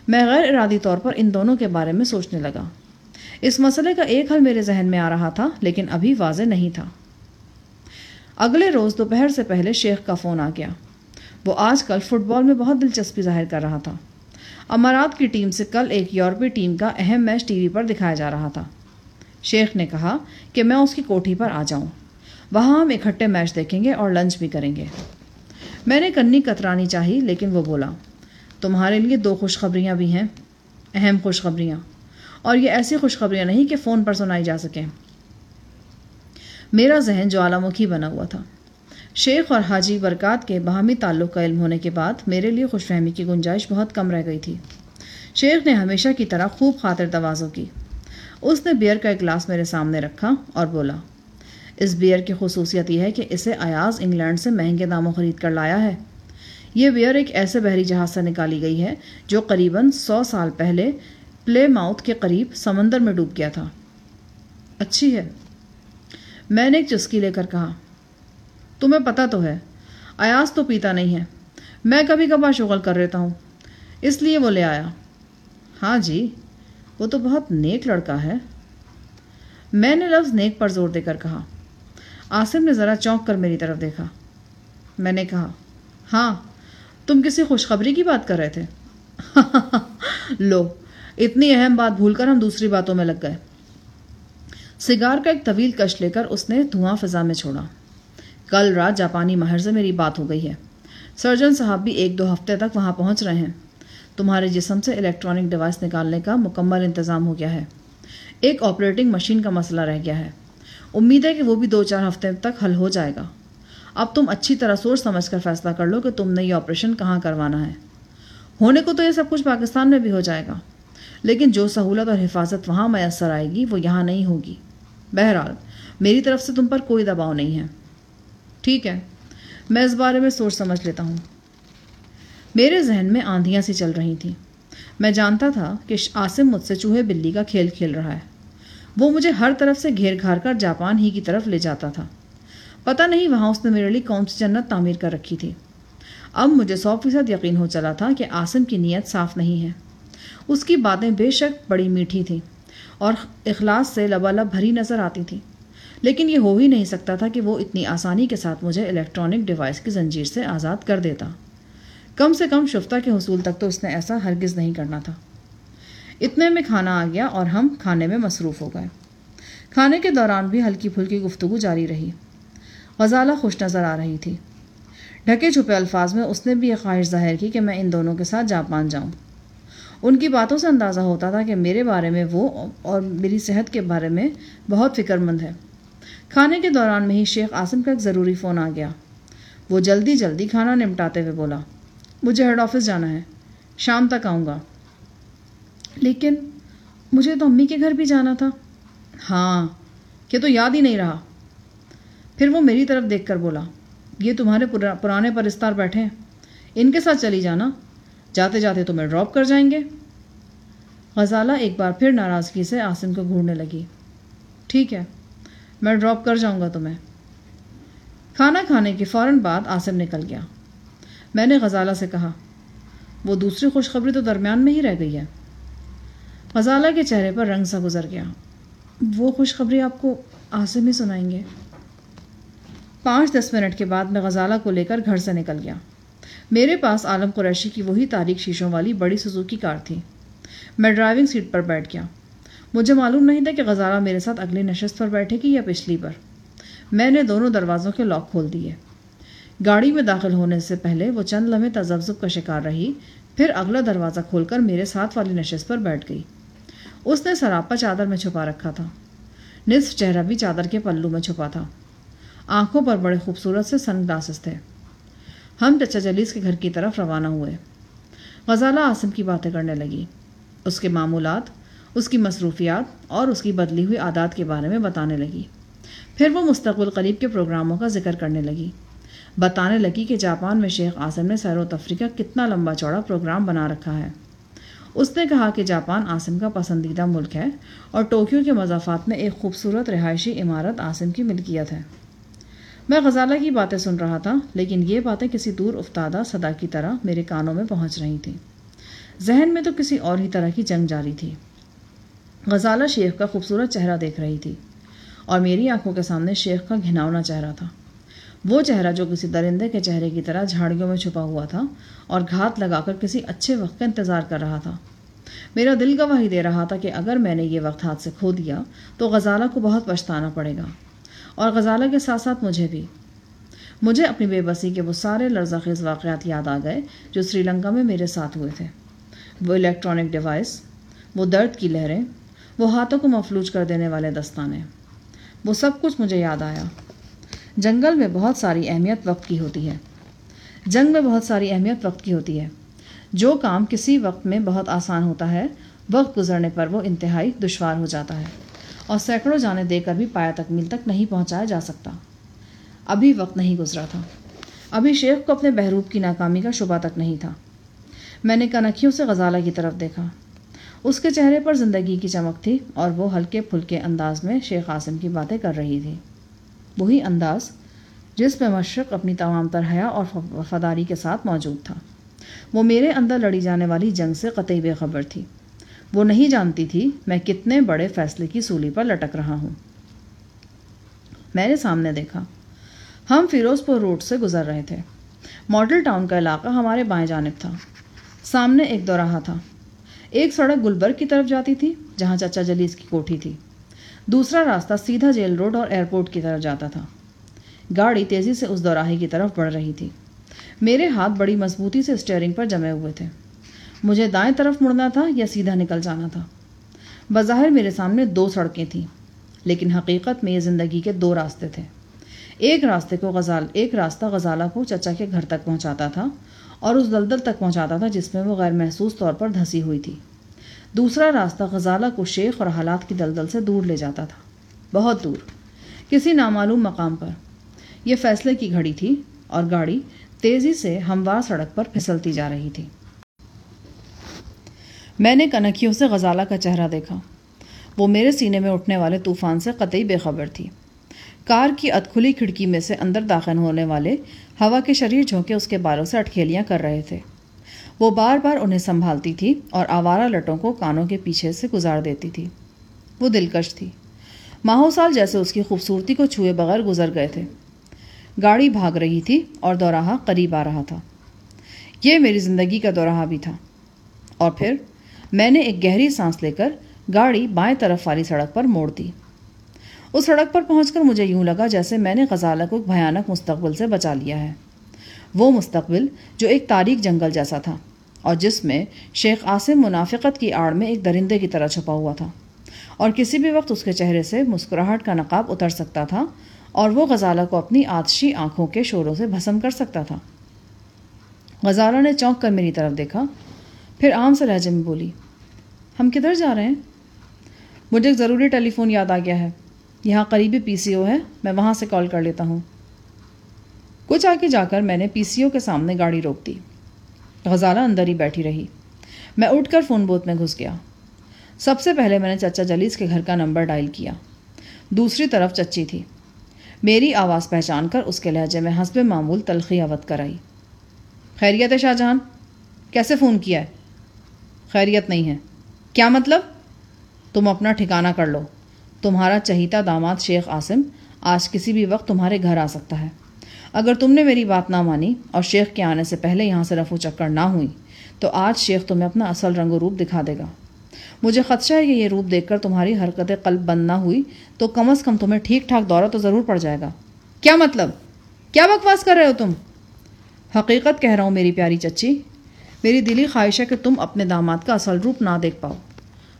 میں غیر ارادی طور پر ان دونوں کے بارے میں سوچنے لگا۔ اس مسئلے کا ایک حل میرے ذہن میں آ رہا تھا لیکن ابھی واضح نہیں تھا۔ اگلے روز دوپہر سے پہلے شیخ کا فون آ گیا۔ وہ آج کل فٹ بال میں بہت دلچسپی ظاہر کر رہا تھا۔ امارات کی ٹیم سے کل ایک یورپی ٹیم کا اہم میچ ٹی وی پر دکھایا جا رہا تھا۔ شیخ نے کہا کہ میں اس کی کوٹھی پر آ جاؤں، وہاں ہم اکٹھے میچ دیکھیں گے اور لنچ بھی کریں گے۔ میں نے کنی کترانی چاہی لیکن وہ بولا، تمہارے لیے 2 خوشخبریاں بھی ہیں، اہم خوشخبریاں، اور یہ ایسی خوشخبریاں نہیں کہ فون پر سنائی جا سکیں۔ میرا ذہن جوالا مکھی بنا ہوا تھا۔ شیخ اور حاجی برکات کے باہمی تعلق کا علم ہونے کے بعد میرے لیے خوش فہمی کی گنجائش بہت کم رہ گئی تھی۔ شیخ نے ہمیشہ کی طرح خوب خاطر تواضع کی۔ اس نے بیئر کا ایک گلاس میرے سامنے رکھا اور بولا، اس بیئر کی خصوصیت یہ ہے کہ اسے ایاز انگلینڈ سے مہنگے داموں خرید کر لایا ہے۔ یہ بیئر ایک ایسے بحری جہاز سے نکالی گئی ہے جو قریباً 100 سال پہلے پلے ماؤتھ کے قریب سمندر میں ڈوب گیا تھا۔ اچھی ہے، میں نے ایک چسکی لے کر کہا۔ تمہیں پتہ تو ہے ایاز تو پیتا نہیں ہے، میں کبھی کبھار شغل کر لیتا ہوں، اس لیے وہ لے آیا۔ ہاں جی، وہ تو بہت نیک لڑکا ہے۔ میں نے لفظ نیک پر زور دے کر کہا۔ عاصم نے ذرا چونک کر میری طرف دیکھا۔ میں نے کہا، ہاں، تم کسی خوشخبری کی بات کر رہے تھے؟ لو، اتنی اہم بات بھول کر ہم دوسری باتوں میں لگ گئے۔ سگار کا ایک طویل کش لے کر اس نے دھواں فضا میں چھوڑا۔ کل رات جاپانی ماہر سے میری بات ہو گئی ہے۔ سرجن صاحب بھی 1-2 ہفتے تک وہاں پہنچ رہے ہیں۔ تمہارے جسم سے الیکٹرانک ڈیوائس نکالنے کا مکمل انتظام ہو گیا ہے۔ ایک آپریٹنگ مشین کا مسئلہ رہ گیا ہے۔ امید ہے کہ وہ بھی 2-4 ہفتے تک حل ہو جائے گا۔ اب تم اچھی طرح سوچ سمجھ کر فیصلہ کر لو کہ تم نے یہ آپریشن کہاں کروانا ہے۔ ہونے کو تو یہ سب کچھ پاکستان میں بھی ہو جائے گا، لیکن جو سہولت اور حفاظت وہاں میسر آئے گی وہ یہاں نہیں ہوگی۔ بہرحال میری طرف سے تم پر کوئی دباؤ نہیں ہے۔ ٹھیک ہے، میں اس بارے میں سوچ سمجھ لیتا ہوں۔ میرے ذہن میں آندھیاں سی چل رہی تھیں۔ میں جانتا تھا کہ عاصم مجھ سے چوہے بلی کا کھیل کھیل رہا ہے۔ وہ مجھے ہر طرف سے گھیر گھار کر جاپان ہی کی طرف لے جاتا تھا۔ پتہ نہیں وہاں اس نے میرے لیے کون سی جنت تعمیر کر رکھی تھی۔ اب مجھے 100% یقین ہو چلا تھا کہ عاصم کی نیت صاف نہیں ہے۔ اس کی باتیں بے شک بڑی میٹھی تھیں اور اخلاص سے لبالب بھری نظر آتی تھیں، لیکن یہ ہو ہی نہیں سکتا تھا کہ وہ اتنی آسانی کے ساتھ مجھے الیکٹرانک ڈیوائس کی زنجیر سے آزاد کر دیتا۔ کم سے کم شفتہ کے حصول تک تو اس نے ایسا ہرگز نہیں کرنا تھا۔ اتنے میں کھانا آ گیا اور ہم کھانے میں مصروف ہو گئے۔ کھانے کے دوران بھی ہلکی پھلکی گفتگو جاری رہی۔ غزالہ خوش نظر آ رہی تھی۔ ڈھکے چھپے الفاظ میں اس نے بھی یہ خواہش ظاہر کی کہ میں ان دونوں کے ساتھ جاپان جاؤں۔ ان کی باتوں سے اندازہ ہوتا تھا کہ میرے بارے میں وہ اور میری صحت کے بارے میں بہت فکر مند ہے۔ کھانے کے دوران میں ہی شیخ عاصم کا ایک ضروری فون آ گیا۔ وہ جلدی کھانا نمٹاتے ہوئے بولا، مجھے ہیڈ آفس جانا ہے، شام تک آؤں گا۔ لیکن مجھے تو امی کے گھر بھی جانا تھا۔ ہاں، کہ تو یاد ہی نہیں رہا۔ پھر وہ میری طرف دیکھ کر بولا، یہ تمہارے پرانے پرستار بیٹھے ہیں، ان کے ساتھ چلی جانا، جاتے جاتے تمہیں ڈراپ کر جائیں گے۔ غزالہ ایک بار پھر ناراضگی سے عاصم کو گھورنے لگی۔ ٹھیک ہے، میں ڈراپ کر جاؤں گا تمہیں۔ کھانا کھانے کے فوراً بعد عاصم نکل گیا۔ میں نے غزالہ سے کہا، وہ دوسری خوشخبری تو درمیان میں ہی رہ گئی ہے۔ غزالہ کے چہرے پر رنگ سا گزر گیا۔ وہ خوشخبری آپ کو عاصم ہی سنائیں گے۔ 5-10 منٹ کے بعد میں غزالہ کو لے کر گھر سے نکل گیا۔ میرے پاس عالم قریشی کی وہی تاریک شیشوں والی بڑی سوزوکی کار تھی۔ میں ڈرائیونگ سیٹ پر بیٹھ گیا۔ مجھے معلوم نہیں تھا کہ غزالہ میرے ساتھ اگلی نشست پر بیٹھے گی یا پچھلی پر۔ میں نے دونوں دروازوں کے لاک کھول دیے۔ گاڑی میں داخل ہونے سے پہلے وہ چند لمحے تذبذب کا شکار رہی، پھر اگلا دروازہ کھول کر میرے ساتھ والی نشست پر بیٹھ گئی۔ اس نے سراپا چادر میں چھپا رکھا تھا۔ نصف چہرہ بھی چادر کے پلو میں چھپا تھا۔ آنکھوں پر بڑے خوبصورت سے سن گلاسز تھے۔ ہم چچا جلیس کے گھر کی طرف روانہ ہوئے۔ غزالہ عاصم کی باتیں کرنے لگی، اس کے معمولات، اس کی مصروفیات اور اس کی بدلی ہوئی عادات کے بارے میں بتانے لگی۔ پھر وہ مستقبل قریب کے پروگراموں کا ذکر کرنے لگی۔ بتانے لگی کہ جاپان میں شیخ عاصم نے سیر و تفریح کا کتنا لمبا چوڑا پروگرام بنا رکھا ہے۔ اس نے کہا کہ جاپان عاصم کا پسندیدہ ملک ہے اور ٹوکیو کے مضافات میں ایک خوبصورت رہائشی عمارت عاصم کی ملکیت ہے۔ میں غزالہ کی باتیں سن رہا تھا، لیکن یہ باتیں کسی دور افتادہ صدا کی طرح میرے کانوں میں پہنچ رہی تھیں۔ ذہن میں تو کسی اور ہی طرح کی جنگ جاری تھی۔ غزالہ شیخ کا خوبصورت چہرہ دیکھ رہی تھی اور میری آنکھوں کے سامنے شیخ کا گھناؤنا چہرہ تھا، وہ چہرہ جو کسی درندے کے چہرے کی طرح جھاڑیوں میں چھپا ہوا تھا اور گھات لگا کر کسی اچھے وقت کا انتظار کر رہا تھا۔ میرا دل گواہی دے رہا تھا کہ اگر میں نے یہ وقت ہاتھ سے کھو دیا تو غزالہ کو بہت پچھتانا پڑے گا، اور غزالہ کے ساتھ ساتھ مجھے بھی۔ مجھے اپنی بے بسی کے وہ سارے لرزہ خیز واقعات یاد آ گئے جو سری لنکا میں میرے ساتھ ہوئے تھے۔ وہ الیکٹرانک ڈیوائس، وہ درد کی لہریں، وہ ہاتھوں کو مفلوج کر دینے والے دستانے، وہ سب کچھ مجھے یاد آیا۔ جنگل میں بہت ساری اہمیت وقت کی ہوتی ہے، جنگ میں بہت ساری اہمیت وقت کی ہوتی ہے۔ جو کام کسی وقت میں بہت آسان ہوتا ہے، وقت گزرنے پر وہ انتہائی دشوار ہو جاتا ہے اور سینکڑوں جانیں دے کر بھی پایا تکمیل تک نہیں پہنچایا جا سکتا۔ ابھی وقت نہیں گزرا تھا، ابھی شیخ کو اپنے بہروب کی ناکامی کا شبہ تک نہیں تھا۔ میں نے کنکھیوں سے غزالہ کی طرف دیکھا۔ اس کے چہرے پر زندگی کی چمک تھی اور وہ ہلکے پھلکے انداز میں شیخ عاصم کی باتیں کر رہی تھی، وہی انداز جس میں مشرق اپنی تمام تر حیا اور وفاداری کے ساتھ موجود تھا۔ وہ میرے اندر لڑی جانے والی جنگ سے قطعی بے خبر تھی۔ وہ نہیں جانتی تھی میں کتنے بڑے فیصلے کی سولی پر لٹک رہا ہوں۔ میں نے سامنے دیکھا۔ ہم فیروز پور روڈ سے گزر رہے تھے۔ ماڈل ٹاؤن کا علاقہ ہمارے بائیں جانب تھا۔ سامنے ایک دوراہا تھا۔ ایک سڑک گلبرگ کی طرف جاتی تھی جہاں چچا جلیس کی کوٹھی تھی، دوسرا راستہ سیدھا جیل روڈ اور ایئرپورٹ کی طرف جاتا تھا۔ گاڑی تیزی سے اس دوراہے کی طرف بڑھ رہی تھی۔ میرے ہاتھ بڑی مضبوطی سے اسٹیئرنگ پر جمے ہوئے تھے۔ مجھے دائیں طرف مڑنا تھا یا سیدھا نکل جانا تھا۔ بظاہر میرے سامنے 2 سڑکیں تھیں، لیکن حقیقت میں یہ زندگی کے 2 راستے تھے۔ ایک راستہ غزالہ کو چچا کے گھر تک پہنچاتا تھا اور اس دلدل تک پہنچاتا تھا جس میں وہ غیر محسوس طور پر دھسی ہوئی تھی۔ دوسرا راستہ غزالہ کو شیخ اور حالات کی دلدل سے دور لے جاتا تھا، بہت دور، کسی نامعلوم مقام پر۔ یہ فیصلے کی گھڑی تھی اور گاڑی تیزی سے ہموار سڑک پر پھسلتی جا رہی تھی۔ میں نے کنکھیوں سے غزالہ کا چہرہ دیکھا۔ وہ میرے سینے میں اٹھنے والے طوفان سے قطعی بے خبر تھی۔ کار کی ادکھلی کھڑکی میں سے اندر داخل ہونے والے ہوا کے شریر جھونکے اس کے بالوں سے اٹکھیلیاں کر رہے تھے۔ وہ بار بار انہیں سنبھالتی تھی اور آوارہ لٹوں کو کانوں کے پیچھے سے گزار دیتی تھی۔ وہ دلکش تھی، ماہوں سال جیسے اس کی خوبصورتی کو چھوئے بغیر گزر گئے تھے۔ گاڑی بھاگ رہی تھی اور دوراہا قریب آ رہا تھا۔ یہ میری زندگی کا دوراہا بھی تھا۔ اور پھر میں نے ایک گہری سانس لے کر گاڑی بائیں طرف والی سڑک پر موڑ دی۔ اس سڑک پر پہنچ کر مجھے یوں لگا جیسے میں نے غزالہ کو ایک بھیانک مستقبل سے بچا لیا ہے۔ وہ مستقبل جو ایک تاریک جنگل جیسا تھا اور جس میں شیخ عاصم منافقت کی آڑ میں ایک درندے کی طرح چھپا ہوا تھا، اور کسی بھی وقت اس کے چہرے سے مسکراہٹ کا نقاب اتر سکتا تھا اور وہ غزالہ کو اپنی آتشی آنکھوں کے شوروں سے بھسم کر سکتا تھا۔ غزالہ نے چونک کر میری طرف دیکھا، پھر عام سے لہجے میں بولی، ہم کدھر جا رہے ہیں؟ مجھے ایک ضروری ٹیلی فون یاد آ گیا ہے، یہاں قریبی PCO ہے، میں وہاں سے کال کر لیتا ہوں۔ کچھ آگے جا کر میں نے PCO کے سامنے گاڑی روک دی۔ غزالہ اندر ہی بیٹھی رہی۔ میں اٹھ کر فون بوتھ میں گھس گیا۔ سب سے پہلے میں نے چچا جلیس کے گھر کا نمبر ڈائل کیا۔ دوسری طرف چچی تھی۔ میری آواز پہچان کر اس کے لہجے میں حسب معمول تلخی عوض کرائی۔ خیریت ہے شاہ جہان؟ کیسے فون کیا ہے؟ خیریت نہیں ہے۔ کیا مطلب؟ تم اپنا ٹھکانہ کر لو، تمہارا چہیتا داماد شیخ عاصم آج کسی بھی وقت تمہارے گھر آ سکتا ہے۔ اگر تم نے میری بات نہ مانی اور شیخ کے آنے سے پہلے یہاں سے رفو چکر نہ ہوئی تو آج شیخ تمہیں اپنا اصل رنگ و روپ دکھا دے گا۔ مجھے خدشہ ہے کہ یہ روپ دیکھ کر تمہاری حرکت قلب بند نہ ہوئی تو کم از کم تمہیں ٹھیک ٹھاک دورہ تو ضرور پڑ جائے گا۔ کیا مطلب؟ کیا بکواس کر رہے ہو تم؟ حقیقت کہہ رہا ہوں میری پیاری چچی، میری دلی خواہش ہے کہ تم اپنے داماد کا اصل روپ نہ دیکھ پاؤ،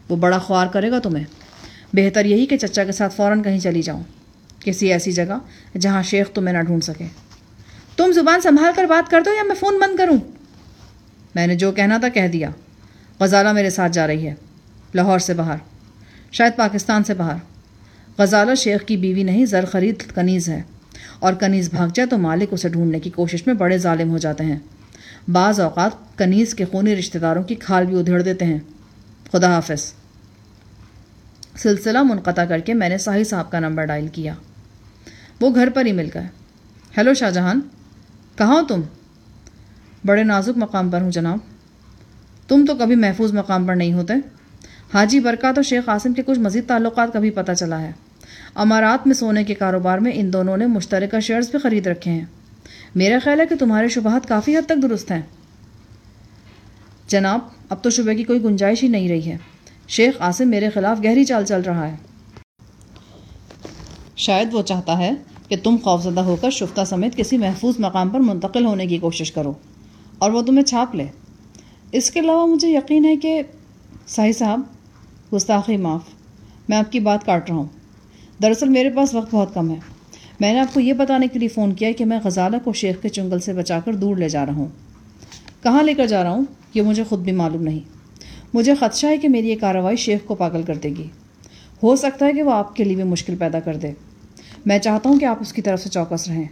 وہ بڑا خوار کرے گا تمہیں۔ بہتر یہی کہ چچا کے ساتھ فوراً کہیں چلی جاؤں، کسی ایسی جگہ جہاں شیخ تمہیں نہ ڈھونڈ سکے۔ تم زبان سنبھال کر بات کر دو یا میں فون بند کروں؟ میں نے جو کہنا تھا کہہ دیا۔ غزالہ میرے ساتھ جا رہی ہے، لاہور سے باہر، شاید پاکستان سے باہر۔ غزالہ شیخ کی بیوی نہیں، زر خرید کنیز ہے، اور کنیز بھاگ جائے تو مالک اسے ڈھونڈنے کی کوشش میں بڑے ظالم ہو جاتے ہیں۔ بعض اوقات کنیز کے خونی رشتہ داروں کی کھال بھی ادھیڑ دیتے ہیں۔ خدا حافظ۔ سلسلہ منقطع کر کے میں نے صاحب صاحب کا نمبر ڈائل کیا۔ وہ گھر پر ہی مل گئے۔ ہیلو شاہ جہان، کہاں ہو تم؟ بڑے نازک مقام پر ہوں جناب۔ تم تو کبھی محفوظ مقام پر نہیں ہوتے۔ حاجی برکات اور شیخ عاصم کے کچھ مزید تعلقات کا بھی پتہ چلا ہے۔ امارات میں سونے کے کاروبار میں ان دونوں نے مشترکہ شیئرز بھی خرید رکھے ہیں۔ میرا خیال ہے کہ تمہارے شبہات کافی حد تک درست ہیں۔ جناب، اب تو شبہ کی کوئی گنجائش ہی نہیں رہی ہے۔ شیخ عاصم میرے خلاف گہری چال چل رہا ہے۔ شاید وہ چاہتا ہے کہ تم خوفزدہ ہو کر شفتہ سمیت کسی محفوظ مقام پر منتقل ہونے کی کوشش کرو اور وہ تمہیں چھاپ لے۔ اس کے علاوہ مجھے یقین ہے کہ صاحب، گستاخی معاف، میں آپ کی بات کاٹ رہا ہوں۔ دراصل میرے پاس وقت بہت کم ہے۔ میں نے آپ کو یہ بتانے کے لیے فون کیا کہ میں غزالہ کو شیخ کے چنگل سے بچا کر دور لے جا رہا ہوں۔ کہاں لے کر جا رہا ہوں یہ مجھے خود بھی معلوم نہیں۔ مجھے خدشہ ہے کہ میری یہ کارروائی شیخ کو پاگل کر دے گی۔ ہو سکتا ہے کہ وہ آپ کے لیے بھی مشکل پیدا کر دے۔ میں چاہتا ہوں کہ آپ اس کی طرف سے چوکس رہیں۔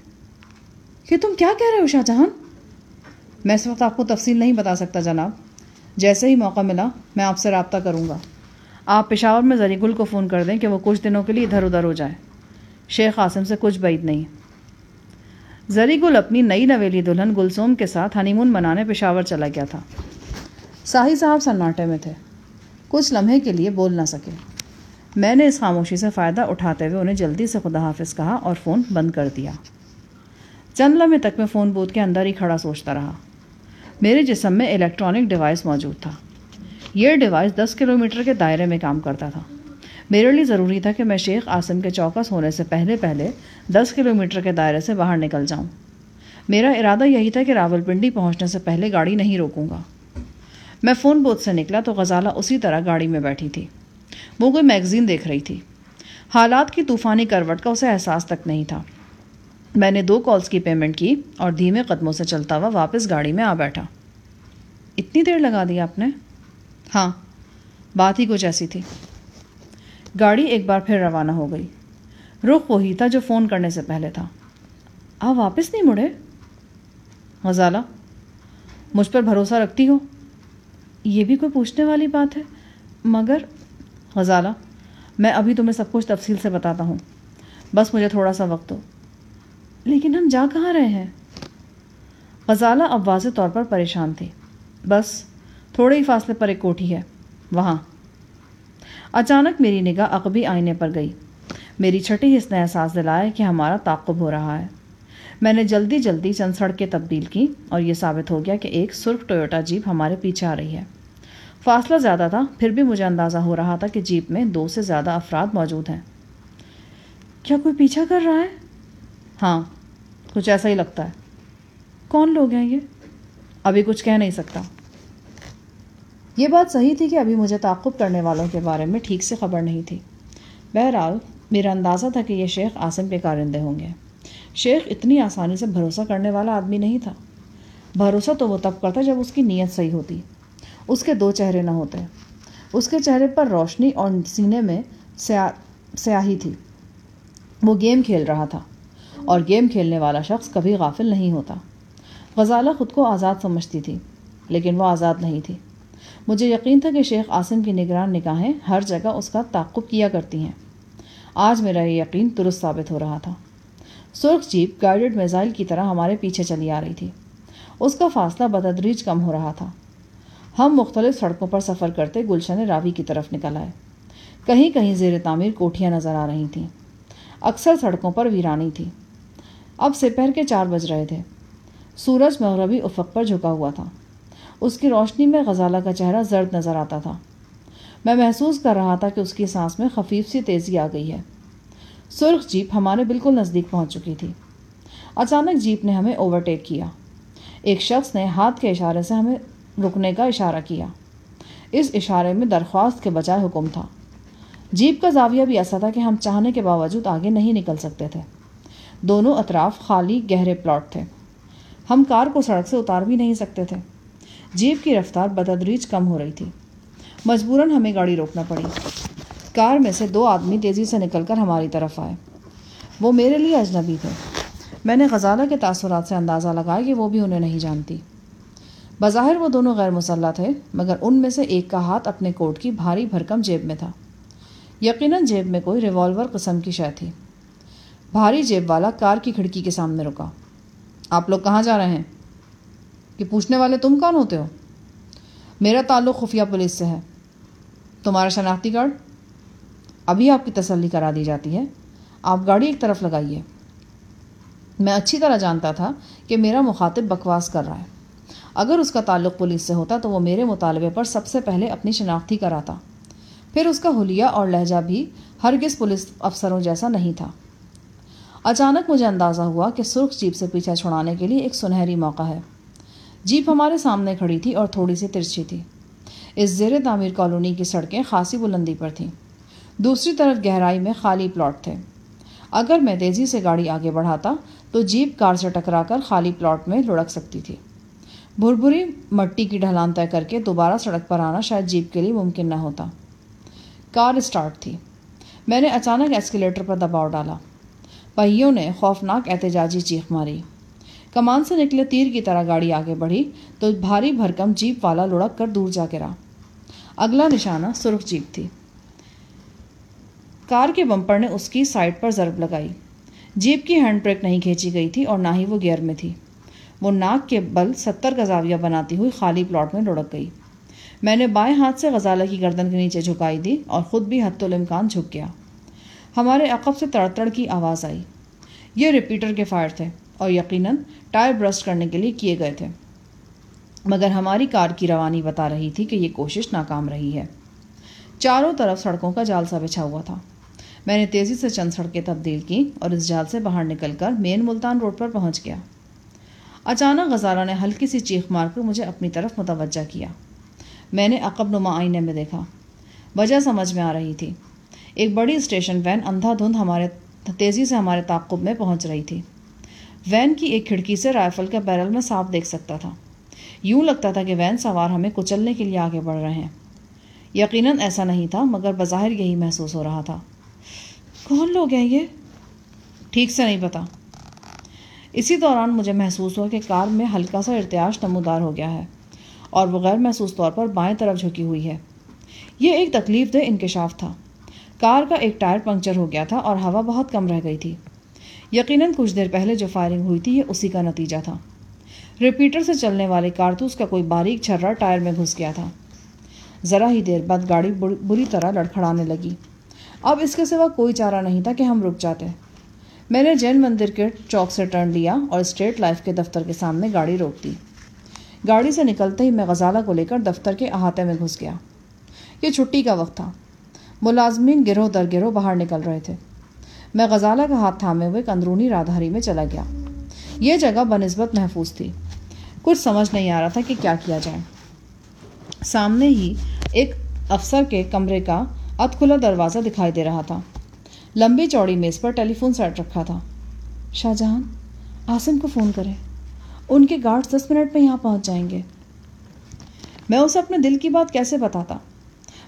کہ تم کیا کہہ رہے ہو شاہ جہان؟ میں اس وقت آپ کو تفصیل نہیں بتا سکتا جناب۔ جیسے ہی موقع ملا میں آپ سے رابطہ کروں گا۔ آپ پشاور میں زری گل کو فون کر دیں کہ وہ کچھ دنوں کے لیے ادھر ادھر ہو جائے۔ شیخ عاصم سے کچھ بعید نہیں۔ زری گل اپنی نئی نویلی دلہن گلسوم کے ساتھ ہنی مون منانے پشاور چلا گیا تھا۔ صاحب سناٹے میں تھے، کچھ لمحے کے لیے بول نہ سکے۔ میں نے اس خاموشی سے فائدہ اٹھاتے ہوئے انہیں جلدی سے خدا حافظ کہا اور فون بند کر دیا۔ چند لمحے تک میں فون بوتھ کے اندر ہی کھڑا سوچتا رہا۔ میرے جسم میں الیکٹرانک ڈیوائس موجود تھا، یہ ڈیوائس 10 کلومیٹر کے دائرے میں کام کرتا تھا۔ میرے لیے ضروری تھا کہ میں شیخ عاصم کے چوکس ہونے سے پہلے 10 کلومیٹر کے دائرے سے باہر نکل جاؤں۔ میرا ارادہ یہی تھا کہ راولپنڈی پہنچنے سے پہلے گاڑی نہیں روکوں گا۔ میں فون بوتھ سے نکلا تو غزالہ اسی طرح گاڑی میں بیٹھی تھی۔ وہ کوئی میگزین دیکھ رہی تھی۔ حالات کی طوفانی کروٹ کا اسے احساس تک نہیں تھا۔ میں نے 2 کالز کی پیمنٹ کی اور دھیمے قدموں سے چلتا ہوا واپس گاڑی میں آ بیٹھا۔ اتنی دیر لگا دی آپ نے؟ ہاں، بات ہی کچھ ایسی تھی۔ گاڑی ایک بار پھر روانہ ہو گئی۔ رخ وہی تھا جو فون کرنے سے پہلے تھا۔ آپ واپس نہیں مڑے؟ غزالہ، مجھ پر بھروسہ رکھتی ہو؟ یہ بھی کوئی پوچھنے والی بات ہے، مگر غزالہ، میں ابھی تمہیں سب کچھ تفصیل سے بتاتا ہوں، بس مجھے تھوڑا سا وقت دو۔ لیکن ہم جا کہاں رہے ہیں؟ غزالہ اب واضح طور پر پریشان تھی۔ بس تھوڑے ہی فاصلے پر ایک کوٹھی ہے، وہاں۔ اچانک میری نگاہ عقبی آئینے پر گئی۔ میری چھٹی حس نے احساس دلایا کہ ہمارا تعاقب ہو رہا ہے۔ میں نے جلدی چند سڑکیں تبدیل کی اور یہ ثابت ہو گیا کہ ایک سرخ ٹویوٹا جیپ ہمارے پیچھے آ رہی ہے۔ فاصلہ زیادہ تھا، پھر بھی مجھے اندازہ ہو رہا تھا کہ جیپ میں 2 سے زیادہ افراد موجود ہیں۔ کیا کوئی پیچھا کر رہا ہے؟ ہاں، کچھ ایسا ہی لگتا ہے۔ کون لوگ ہیں یہ؟ ابھی کچھ کہہ نہیں سکتا۔ یہ بات صحیح تھی کہ ابھی مجھے تعاقب کرنے والوں کے بارے میں ٹھیک سے خبر نہیں تھی۔ بہرحال میرا اندازہ تھا کہ یہ شیخ عاصم کے کارندے ہوں گے۔ شیخ اتنی آسانی سے بھروسہ کرنے والا آدمی نہیں تھا۔ بھروسہ تو وہ تب کرتا جب اس کی نیت صحیح ہوتی، اس کے 2 چہرے نہ ہوتے۔ اس کے چہرے پر روشنی اور سینے میں سیاہی تھی۔ وہ گیم کھیل رہا تھا، اور گیم کھیلنے والا شخص کبھی غافل نہیں ہوتا۔ غزالہ خود کو آزاد سمجھتی تھی، لیکن وہ آزاد نہیں تھی۔ مجھے یقین تھا کہ شیخ عاصم کی نگران نگاہیں ہر جگہ اس کا تعقب کیا کرتی ہیں۔ آج میرا یہ یقین درست ثابت ہو رہا تھا۔ سرخ جیپ گائیڈڈ میزائل کی طرح ہمارے پیچھے چلی آ رہی تھی۔ اس کا فاصلہ بتدریج کم ہو رہا تھا۔ ہم مختلف سڑکوں پر سفر کرتے گلشن راوی کی طرف نکل آئے۔ کہیں کہیں زیر تعمیر کوٹھیاں نظر آ رہی تھیں۔ اکثر سڑکوں پر ویرانی تھی۔ اب سپہر کے 4 بج رہے تھے۔ سورج مغربی افق پر جھکا ہوا تھا۔ اس کی روشنی میں غزالہ کا چہرہ زرد نظر آتا تھا۔ میں محسوس کر رہا تھا کہ اس کی سانس میں خفیف سی تیزی آ گئی ہے۔ سرخ جیپ ہمارے بالکل نزدیک پہنچ چکی تھی۔ اچانک جیپ نے ہمیں اوورٹیک کیا۔ ایک شخص نے ہاتھ کے اشارے سے ہمیں رکنے کا اشارہ کیا۔ اس اشارے میں درخواست کے بجائے حکم تھا۔ جیپ کا زاویہ بھی ایسا تھا کہ ہم چاہنے کے باوجود آگے نہیں نکل سکتے تھے۔ دونوں اطراف خالی گہرے پلاٹ تھے۔ ہم کار کو سڑک سے اتار بھی نہیں سکتے تھے۔ جیپ کی رفتار بتدریج کم ہو رہی تھی۔ مجبوراً ہمیں گاڑی روکنا پڑی۔ کار میں سے 2 آدمی تیزی سے نکل کر ہماری طرف آئے۔ وہ میرے لیے اجنبی تھے۔ میں نے غزالہ کے تاثرات سے اندازہ لگایا کہ وہ بھی انہیں نہیں جانتی۔ بظاہر وہ دونوں غیر مسلح تھے، مگر ان میں سے ایک کا ہاتھ اپنے کوٹ کی بھاری بھرکم جیب میں تھا۔ یقیناً جیب میں کوئی ریوالور قسم کی شے تھی۔ بھاری جیب والا کار کی کھڑکی کے سامنے رکا۔ آپ لوگ کہاں جا رہے ہیں؟ یہ پوچھنے والے تم کون ہوتے ہو؟ میرا تعلق خفیہ پولیس سے ہے۔ تمہارا شناختی کارڈ؟ ابھی آپ کی تسلی کرا دی جاتی ہے۔ آپ گاڑی ایک طرف لگائیے۔ میں اچھی طرح جانتا تھا کہ میرا مخاطب بکواس کر رہا ہے۔ اگر اس کا تعلق پولیس سے ہوتا تو وہ میرے مطالبے پر سب سے پہلے اپنی شناختی کراتا۔ پھر اس کا حلیہ اور لہجہ بھی ہرگز پولیس افسروں جیسا نہیں تھا۔ اچانک مجھے اندازہ ہوا کہ سرخ جیپ سے پیچھا چھڑانے کے لیے ایک سنہری موقع ہے۔ جیپ ہمارے سامنے کھڑی تھی اور تھوڑی سی ترچھی تھی۔ اس زیر تعمیر کالونی کی سڑکیں خاصی بلندی پر تھیں۔ دوسری طرف گہرائی میں خالی پلاٹ تھے۔ اگر میں تیزی سے گاڑی آگے بڑھاتا تو جیپ کار سے ٹکرا کر خالی پلاٹ میں لڑک سکتی تھی۔ بھربھری مٹی کی ڈھلان طے کر کے دوبارہ سڑک پر آنا شاید جیپ کے لیے ممکن نہ ہوتا۔ کار اسٹارٹ تھی۔ میں نے اچانک ایسکیلیٹر پر دباؤ ڈالا۔ پہیوں نے خوفناک احتجاجی چیخ ماری۔ کمان سے نکلے تیر کی طرح گاڑی آگے بڑھی تو بھاری بھرکم جیپ والا لڑک کر دور جا گرا۔ اگلا نشانہ سرخ جیپ تھی۔ کار کے بمپر نے اس کی سائڈ پر ضرب لگائی۔ جیپ کی ہینڈ بریک نہیں کھینچی گئی تھی اور نہ ہی وہ گیئر میں تھی۔ وہ ناک کے بل 70 کا زاویہ بناتی ہوئی خالی پلاٹ میں لڑک گئی۔ میں نے بائیں ہاتھ سے غزالہ کی گردن کے نیچے جھکائی دی اور خود بھی حتی الامکان جھک گیا۔ ہمارے عقب سے تڑ تڑ کی آواز آئی۔ یہ ریپیٹر کے فائر تھے اور یقیناً ٹائر برسٹ کرنے کے لیے کیے گئے تھے۔ مگر ہماری کار کی روانی بتا رہی تھی کہ یہ کوشش ناکام رہی ہے۔ چاروں طرف سڑکوں کا جال سا بچھا ہوا تھا۔ میں نے تیزی سے چند سڑکیں تبدیل کی اور اس جال سے باہر نکل کر مین ملتان روڈ پر پہنچ گیا۔ اچانک غزالہ نے ہلکی سی چیخ مار کر مجھے اپنی طرف متوجہ کیا۔ میں نے عقب نما آئینے میں دیکھا۔ وجہ سمجھ میں آ رہی تھی۔ ایک بڑی اسٹیشن وین اندھا دھند تیزی سے ہمارے تعاقب میں پہنچ رہی تھی۔ وین کی ایک کھڑکی سے رائفل کا بیرل میں صاف دیکھ سکتا تھا۔ یوں لگتا تھا کہ وین سوار ہمیں کچلنے کے لیے آگے بڑھ رہے ہیں۔ یقیناً ایسا نہیں تھا، مگر بظاہر یہی محسوس ہو رہا تھا۔ کون لوگ ہیں یہ؟ ٹھیک سے نہیں پتا۔ اسی دوران مجھے محسوس ہوا کہ کار میں ہلکا سا ارتعاش نمودار ہو گیا ہے اور وہ غیر محسوس طور پر بائیں طرف جھکی ہوئی ہے۔ یہ ایک تکلیف دہ انکشاف تھا۔ کار کا ایک ٹائر پنکچر ہو گیا تھا اور ہوا بہت کم رہ گئی تھی۔ یقیناً کچھ دیر پہلے جو فائرنگ ہوئی تھی یہ اسی کا نتیجہ تھا۔ ریپیٹر سے چلنے والے کارتوس کا کوئی باریک چھرا ٹائر میں گھس گیا تھا۔ ذرا ہی دیر بعد گاڑی بری طرح لڑکھڑانے لگی۔ اب اس کے سوا کوئی چارہ نہیں تھا کہ ہم رک جاتے۔ میں نے جین مندر کے چوک سے ٹرن لیا اور اسٹیٹ لائف کے دفتر کے سامنے گاڑی روک دی۔ گاڑی سے نکلتے ہی میں غزالہ کو لے کر دفتر کے احاطے میں گھس گیا۔ یہ چھٹی کا وقت تھا۔ ملازمین گروہ در گروہ باہر نکل رہے تھے۔ میں غزالہ کا ہاتھ تھامے ہوئے ایک اندرونی رادھاری میں چلا گیا۔ یہ جگہ بنسبت محفوظ تھی۔ کچھ سمجھ نہیں آ رہا تھا کہ کیا کیا جائے۔ سامنے ہی ایک افسر کے کمرے کا ادھ کھلا دروازہ دکھائی دے رہا تھا۔ لمبی چوڑی میز پر ٹیلی فون سیٹ رکھا تھا۔ شاہ جہاں، عاصم کو فون کریں، ان کے گارڈز 10 منٹ میں یہاں پہنچ جائیں گے۔ میں اسے اپنے دل کی بات کیسے بتاتا؟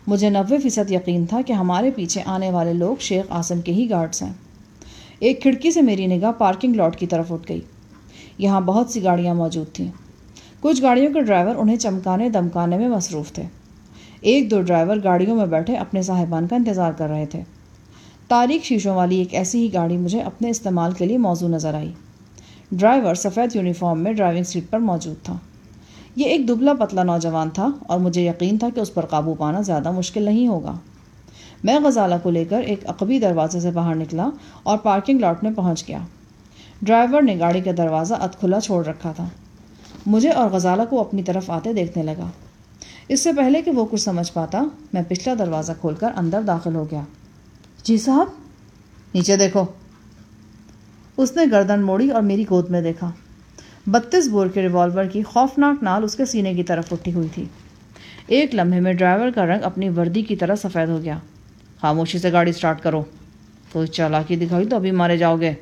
مجھے 90% یقین تھا کہ ہمارے پیچھے آنے والے لوگ شیخ عاصم کے ہی گارڈز ہیں۔ ایک کھڑکی سے میری نگاہ پارکنگ لاٹ کی طرف اٹھ گئی۔ یہاں بہت سی گاڑیاں موجود تھیں۔ کچھ گاڑیوں کے ڈرائیور انہیں چمکانے دمکانے میں مصروف تھے۔ ایک دو ڈرائیور گاڑیوں میں بیٹھے اپنے صاحبان کا انتظار کر رہے تھے۔ تاریک شیشوں والی ایک ایسی ہی گاڑی مجھے اپنے استعمال کے لیے موزوں نظر آئی۔ ڈرائیور سفید یونیفارم میں ڈرائیونگ سیٹ پر موجود تھا۔ یہ ایک دبلا پتلا نوجوان تھا اور مجھے یقین تھا کہ اس پر قابو پانا زیادہ مشکل نہیں ہوگا۔ میں غزالہ کو لے کر ایک عقبی دروازے سے باہر نکلا اور پارکنگ لاٹ میں پہنچ گیا۔ ڈرائیور نے گاڑی کا دروازہ ادھ کھلا چھوڑ رکھا تھا۔ مجھے اور غزالہ کو اپنی طرف آتے دیکھنے لگا۔ اس سے پہلے کہ وہ کچھ سمجھ پاتا، میں پچھلا دروازہ کھول کر اندر داخل ہو گیا۔ جی صاحب، نیچے دیکھو۔ اس نے گردن موڑی اور میری گود میں دیکھا۔ 32 بور کے ریوالور کی خوفناک نال اس کے سینے کی طرف اٹھی ہوئی تھی۔ ایک لمحے میں ڈرائیور کا رنگ اپنی وردی کی طرح سفید ہو گیا۔ خاموشی سے گاڑی سٹارٹ کرو، کوئی چالاکی دکھائی تو ابھی مارے جاؤ گے۔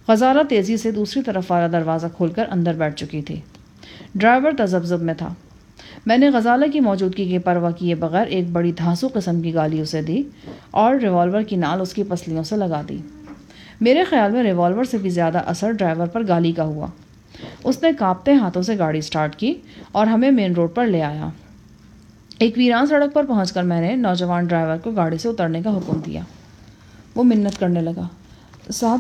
غزالہ تیزی سے دوسری طرف والا دروازہ کھول کر اندر بیٹھ چکی تھی۔ ڈرائیور تذبذب میں تھا۔ میں نے غزالہ کی موجودگی کی پرواہ کیے بغیر ایک بڑی دھانسو قسم کی گالی اسے دی اور ریوالور کی نال اس کی پسلیوں سے لگا دی۔ میرے خیال میں ریوالور سے بھی زیادہ اثر ڈرائیور پر گالی کا ہوا۔ اس نے کانپتے ہاتھوں سے گاڑی سٹارٹ کی اور ہمیں مین روڈ پر لے آیا۔ ایک ویران سڑک پر پہنچ کر میں نے نوجوان ڈرائیور کو گاڑی سے اترنے کا حکم دیا۔ وہ منت کرنے لگا۔ صاحب،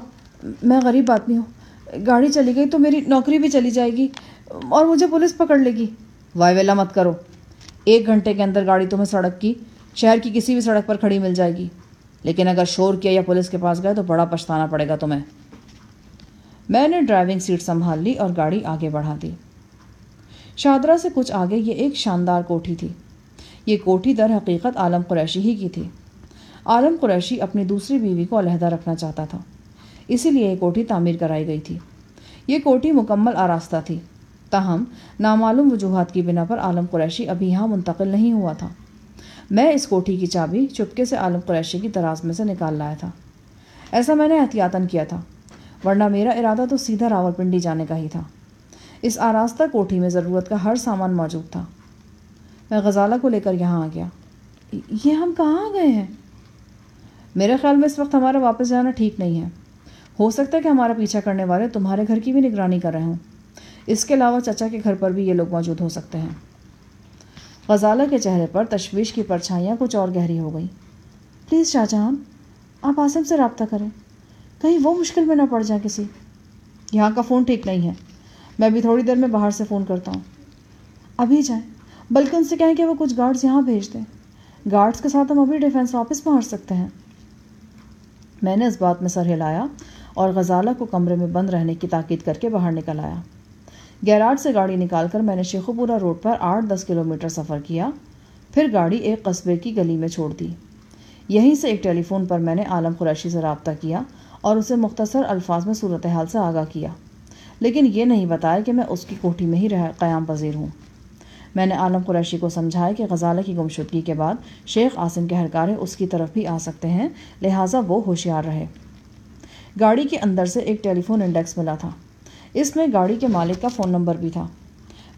میں غریب آدمی ہوں، گاڑی چلی گئی تو میری نوکری بھی چلی جائے گی اور مجھے پولیس پکڑ لے گی۔ وائے ویلا مت کرو، 1 گھنٹے کے اندر گاڑی تمہیں سڑک کی، شہر کی کسی بھی سڑک پر کھڑی مل جائے گی، لیکن اگر شور کیا یا پولیس کے پاس گئے تو بڑا پچھتانا پڑے گا تمہیں۔ میں نے ڈرائیونگ سیٹ سنبھال لی اور گاڑی آگے بڑھا دی۔ شادرہ سے کچھ آگے یہ ایک شاندار کوٹھی تھی۔ یہ کوٹھی در حقیقت عالم قریشی ہی کی تھی۔ عالم قریشی اپنی دوسری بیوی کو علیحدہ رکھنا چاہتا تھا، اسی لیے یہ کوٹھی تعمیر کرائی گئی تھی۔ یہ کوٹھی مکمل آراستہ تھی، تاہم نامعلوم وجوہات کی بنا پر عالم قریشی ابھی یہاں منتقل نہیں ہوا تھا۔ میں اس کوٹھی کی چابی چپکے سے عالم قریشی کی دراز میں سے نکال لایا تھا۔ ایسا میں نے احتیاطاً کیا تھا، ورنہ میرا ارادہ تو سیدھا راولپنڈی جانے کا ہی تھا۔ اس آراستہ کوٹھی میں ضرورت کا ہر سامان موجود تھا۔ میں غزالہ کو لے کر یہاں آ گیا۔ یہ ہم کہاں آ گئے ہیں؟ میرے خیال میں اس وقت ہمارا واپس جانا ٹھیک نہیں ہے۔ ہو سکتا ہے کہ ہمارا پیچھا کرنے والے تمہارے گھر کی بھی نگرانی کر رہے ہوں۔ اس کے علاوہ چچا کے گھر پر بھی یہ لوگ موجود ہو سکتے ہیں۔ غزالہ کے چہرے پر تشویش کی پرچھائیاں کچھ اور گہری ہو گئیں۔ پلیز شاہ جہاں، آپ عاصم سے رابطہ کریں، کہیں وہ مشکل میں نہ پڑ جائیں کسی۔ یہاں کا فون ٹھیک نہیں ہے، میں بھی تھوڑی دیر میں باہر سے فون کرتا ہوں۔ ابھی جائیں، بلکہ ان سے کہیں کہ وہ کچھ گارڈز یہاں بھیج دیں۔ گارڈز کے ساتھ ہم ابھی ڈیفینس واپس پہنچ سکتے ہیں۔ میں نے اس بات میں سر ہلایا اور غزالہ کو کمرے میں بند رہنے کی تاکید کر کے باہر نکل آیا۔ گیراج سے گاڑی نکال کر میں نے شیخو پورہ روڈ پر 8-10 کلومیٹر سفر کیا، پھر گاڑی ایک قصبے کی گلی میں چھوڑ دی۔ یہیں سے ایک ٹیلی فون پر میں نے عالم قریشی سے رابطہ کیا اور اسے مختصر الفاظ میں صورتحال سے آگاہ کیا، لیکن یہ نہیں بتایا کہ میں اس کی کوٹھی میں ہی قیام پذیر ہوں۔ میں نے عالم قریشی کو سمجھایا کہ غزالہ کی گمشدگی کے بعد شیخ عاصم کے اہلکار اس کی طرف بھی آ سکتے ہیں، لہٰذا وہ ہوشیار رہے۔ گاڑی کے اندر سے ایک ٹیلی فون انڈیکس ملا تھا، اس میں گاڑی کے مالک کا فون نمبر بھی تھا۔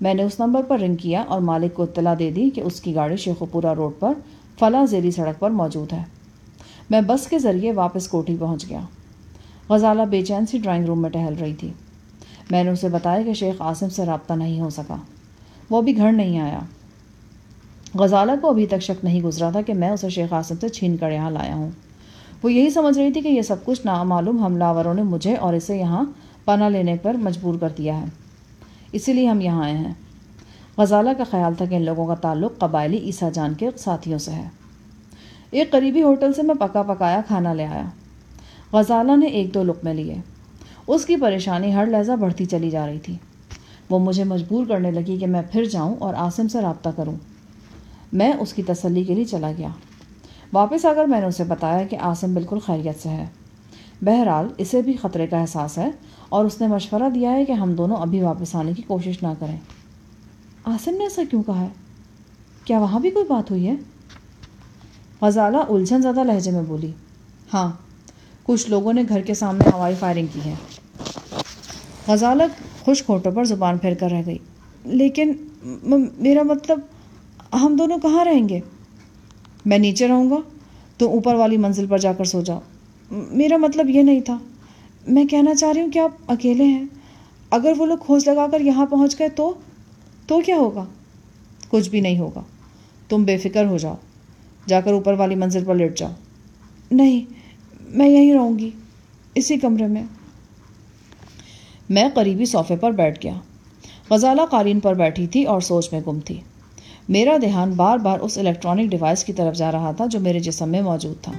میں نے اس نمبر پر رنگ کیا اور مالک کو اطلاع دے دی کہ اس کی گاڑی شیخو پورہ روڈ پر فلاں ذیلی سڑک پر موجود ہے۔ میں بس کے ذریعے واپس کوٹھی پہنچ گیا۔ غزالہ بے چین سی ڈرائنگ روم میں ٹہل رہی تھی۔ میں نے اسے بتایا کہ شیخ عاصم سے رابطہ نہیں ہو سکا، وہ ابھی گھر نہیں آیا۔ غزالہ کو ابھی تک شک نہیں گزرا تھا کہ میں اسے شیخ عاصم سے چھین کر یہاں لایا ہوں۔ وہ یہی سمجھ رہی تھی کہ یہ سب کچھ نامعلوم حملہ آوروں نے مجھے اور اسے یہاں پناہ لینے پر مجبور کر دیا ہے، اسی لیے ہم یہاں آئے ہیں۔ غزالہ کا خیال تھا کہ ان لوگوں کا تعلق قبائلی عیسیٰ جان کے ساتھیوں سے ہے۔ ایک قریبی ہوٹل سے میں پکا پکایا کھانا لے آیا۔ غزالہ نے 1-2 لقمے لیے۔ اس کی پریشانی ہر لحظہ بڑھتی چلی جا رہی تھی۔ وہ مجھے مجبور کرنے لگی کہ میں پھر جاؤں اور عاصم سے رابطہ کروں۔ میں اس کی تسلی کے لیے چلا گیا۔ واپس آ کر میں نے اسے بتایا کہ عاصم بالکل خیریت سے ہے، بہرحال اسے بھی خطرے کا احساس ہے اور اس نے مشورہ دیا ہے کہ ہم دونوں ابھی واپس آنے کی کوشش نہ کریں۔ عاصم نے ایسا کیوں کہا ہے؟ کیا وہاں بھی کوئی بات ہوئی ہے؟ غزالہ الجھن زدہ لہجے میں بولی، ہاں، کچھ لوگوں نے گھر کے سامنے ہوائی فائرنگ کی ہے۔ غزالہ خشک ہونٹوں پر زبان پھیر کر رہ گئی۔ لیکن میرا مطلب، ہم دونوں کہاں رہیں گے؟ میں نیچے رہوں گا، تو اوپر والی منزل پر جا کر سو جاؤ۔ میرا مطلب یہ نہیں تھا، میں کہنا چاہ رہی ہوں کہ آپ اکیلے ہیں۔ اگر وہ لوگ کھوج لگا کر یہاں پہنچ گئے تو کیا ہوگا؟ کچھ بھی نہیں ہوگا، تم بے فکر ہو جاؤ، جا کر اوپر والی منزل پر لیٹ جاؤ۔ نہیں، میں یہیں رہوں گی، اسی کمرے میں۔ میں قریبی صوفے پر بیٹھ گیا۔ غزالہ قالین پر بیٹھی تھی اور سوچ میں گم تھی۔ میرا دھیان بار بار اس الیکٹرانک ڈیوائس کی طرف جا رہا تھا جو میرے جسم میں موجود تھا۔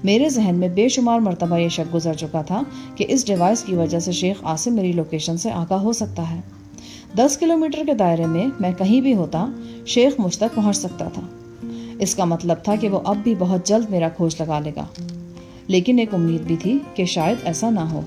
میرے ذہن میں بے شمار مرتبہ یہ شک گزر چکا تھا کہ اس ڈیوائس کی وجہ سے شیخ عاصم میری لوکیشن سے آگاہ ہو سکتا ہے۔ 10 کلومیٹر کے دائرے میں کہیں بھی ہوتا، شیخ مجھ تک پہنچ سکتا تھا۔ اس کا مطلب تھا کہ وہ اب بھی بہت جلد میرا کھوج لگا لے گا، لیکن ایک امید بھی تھی کہ شاید ایسا نہ ہو۔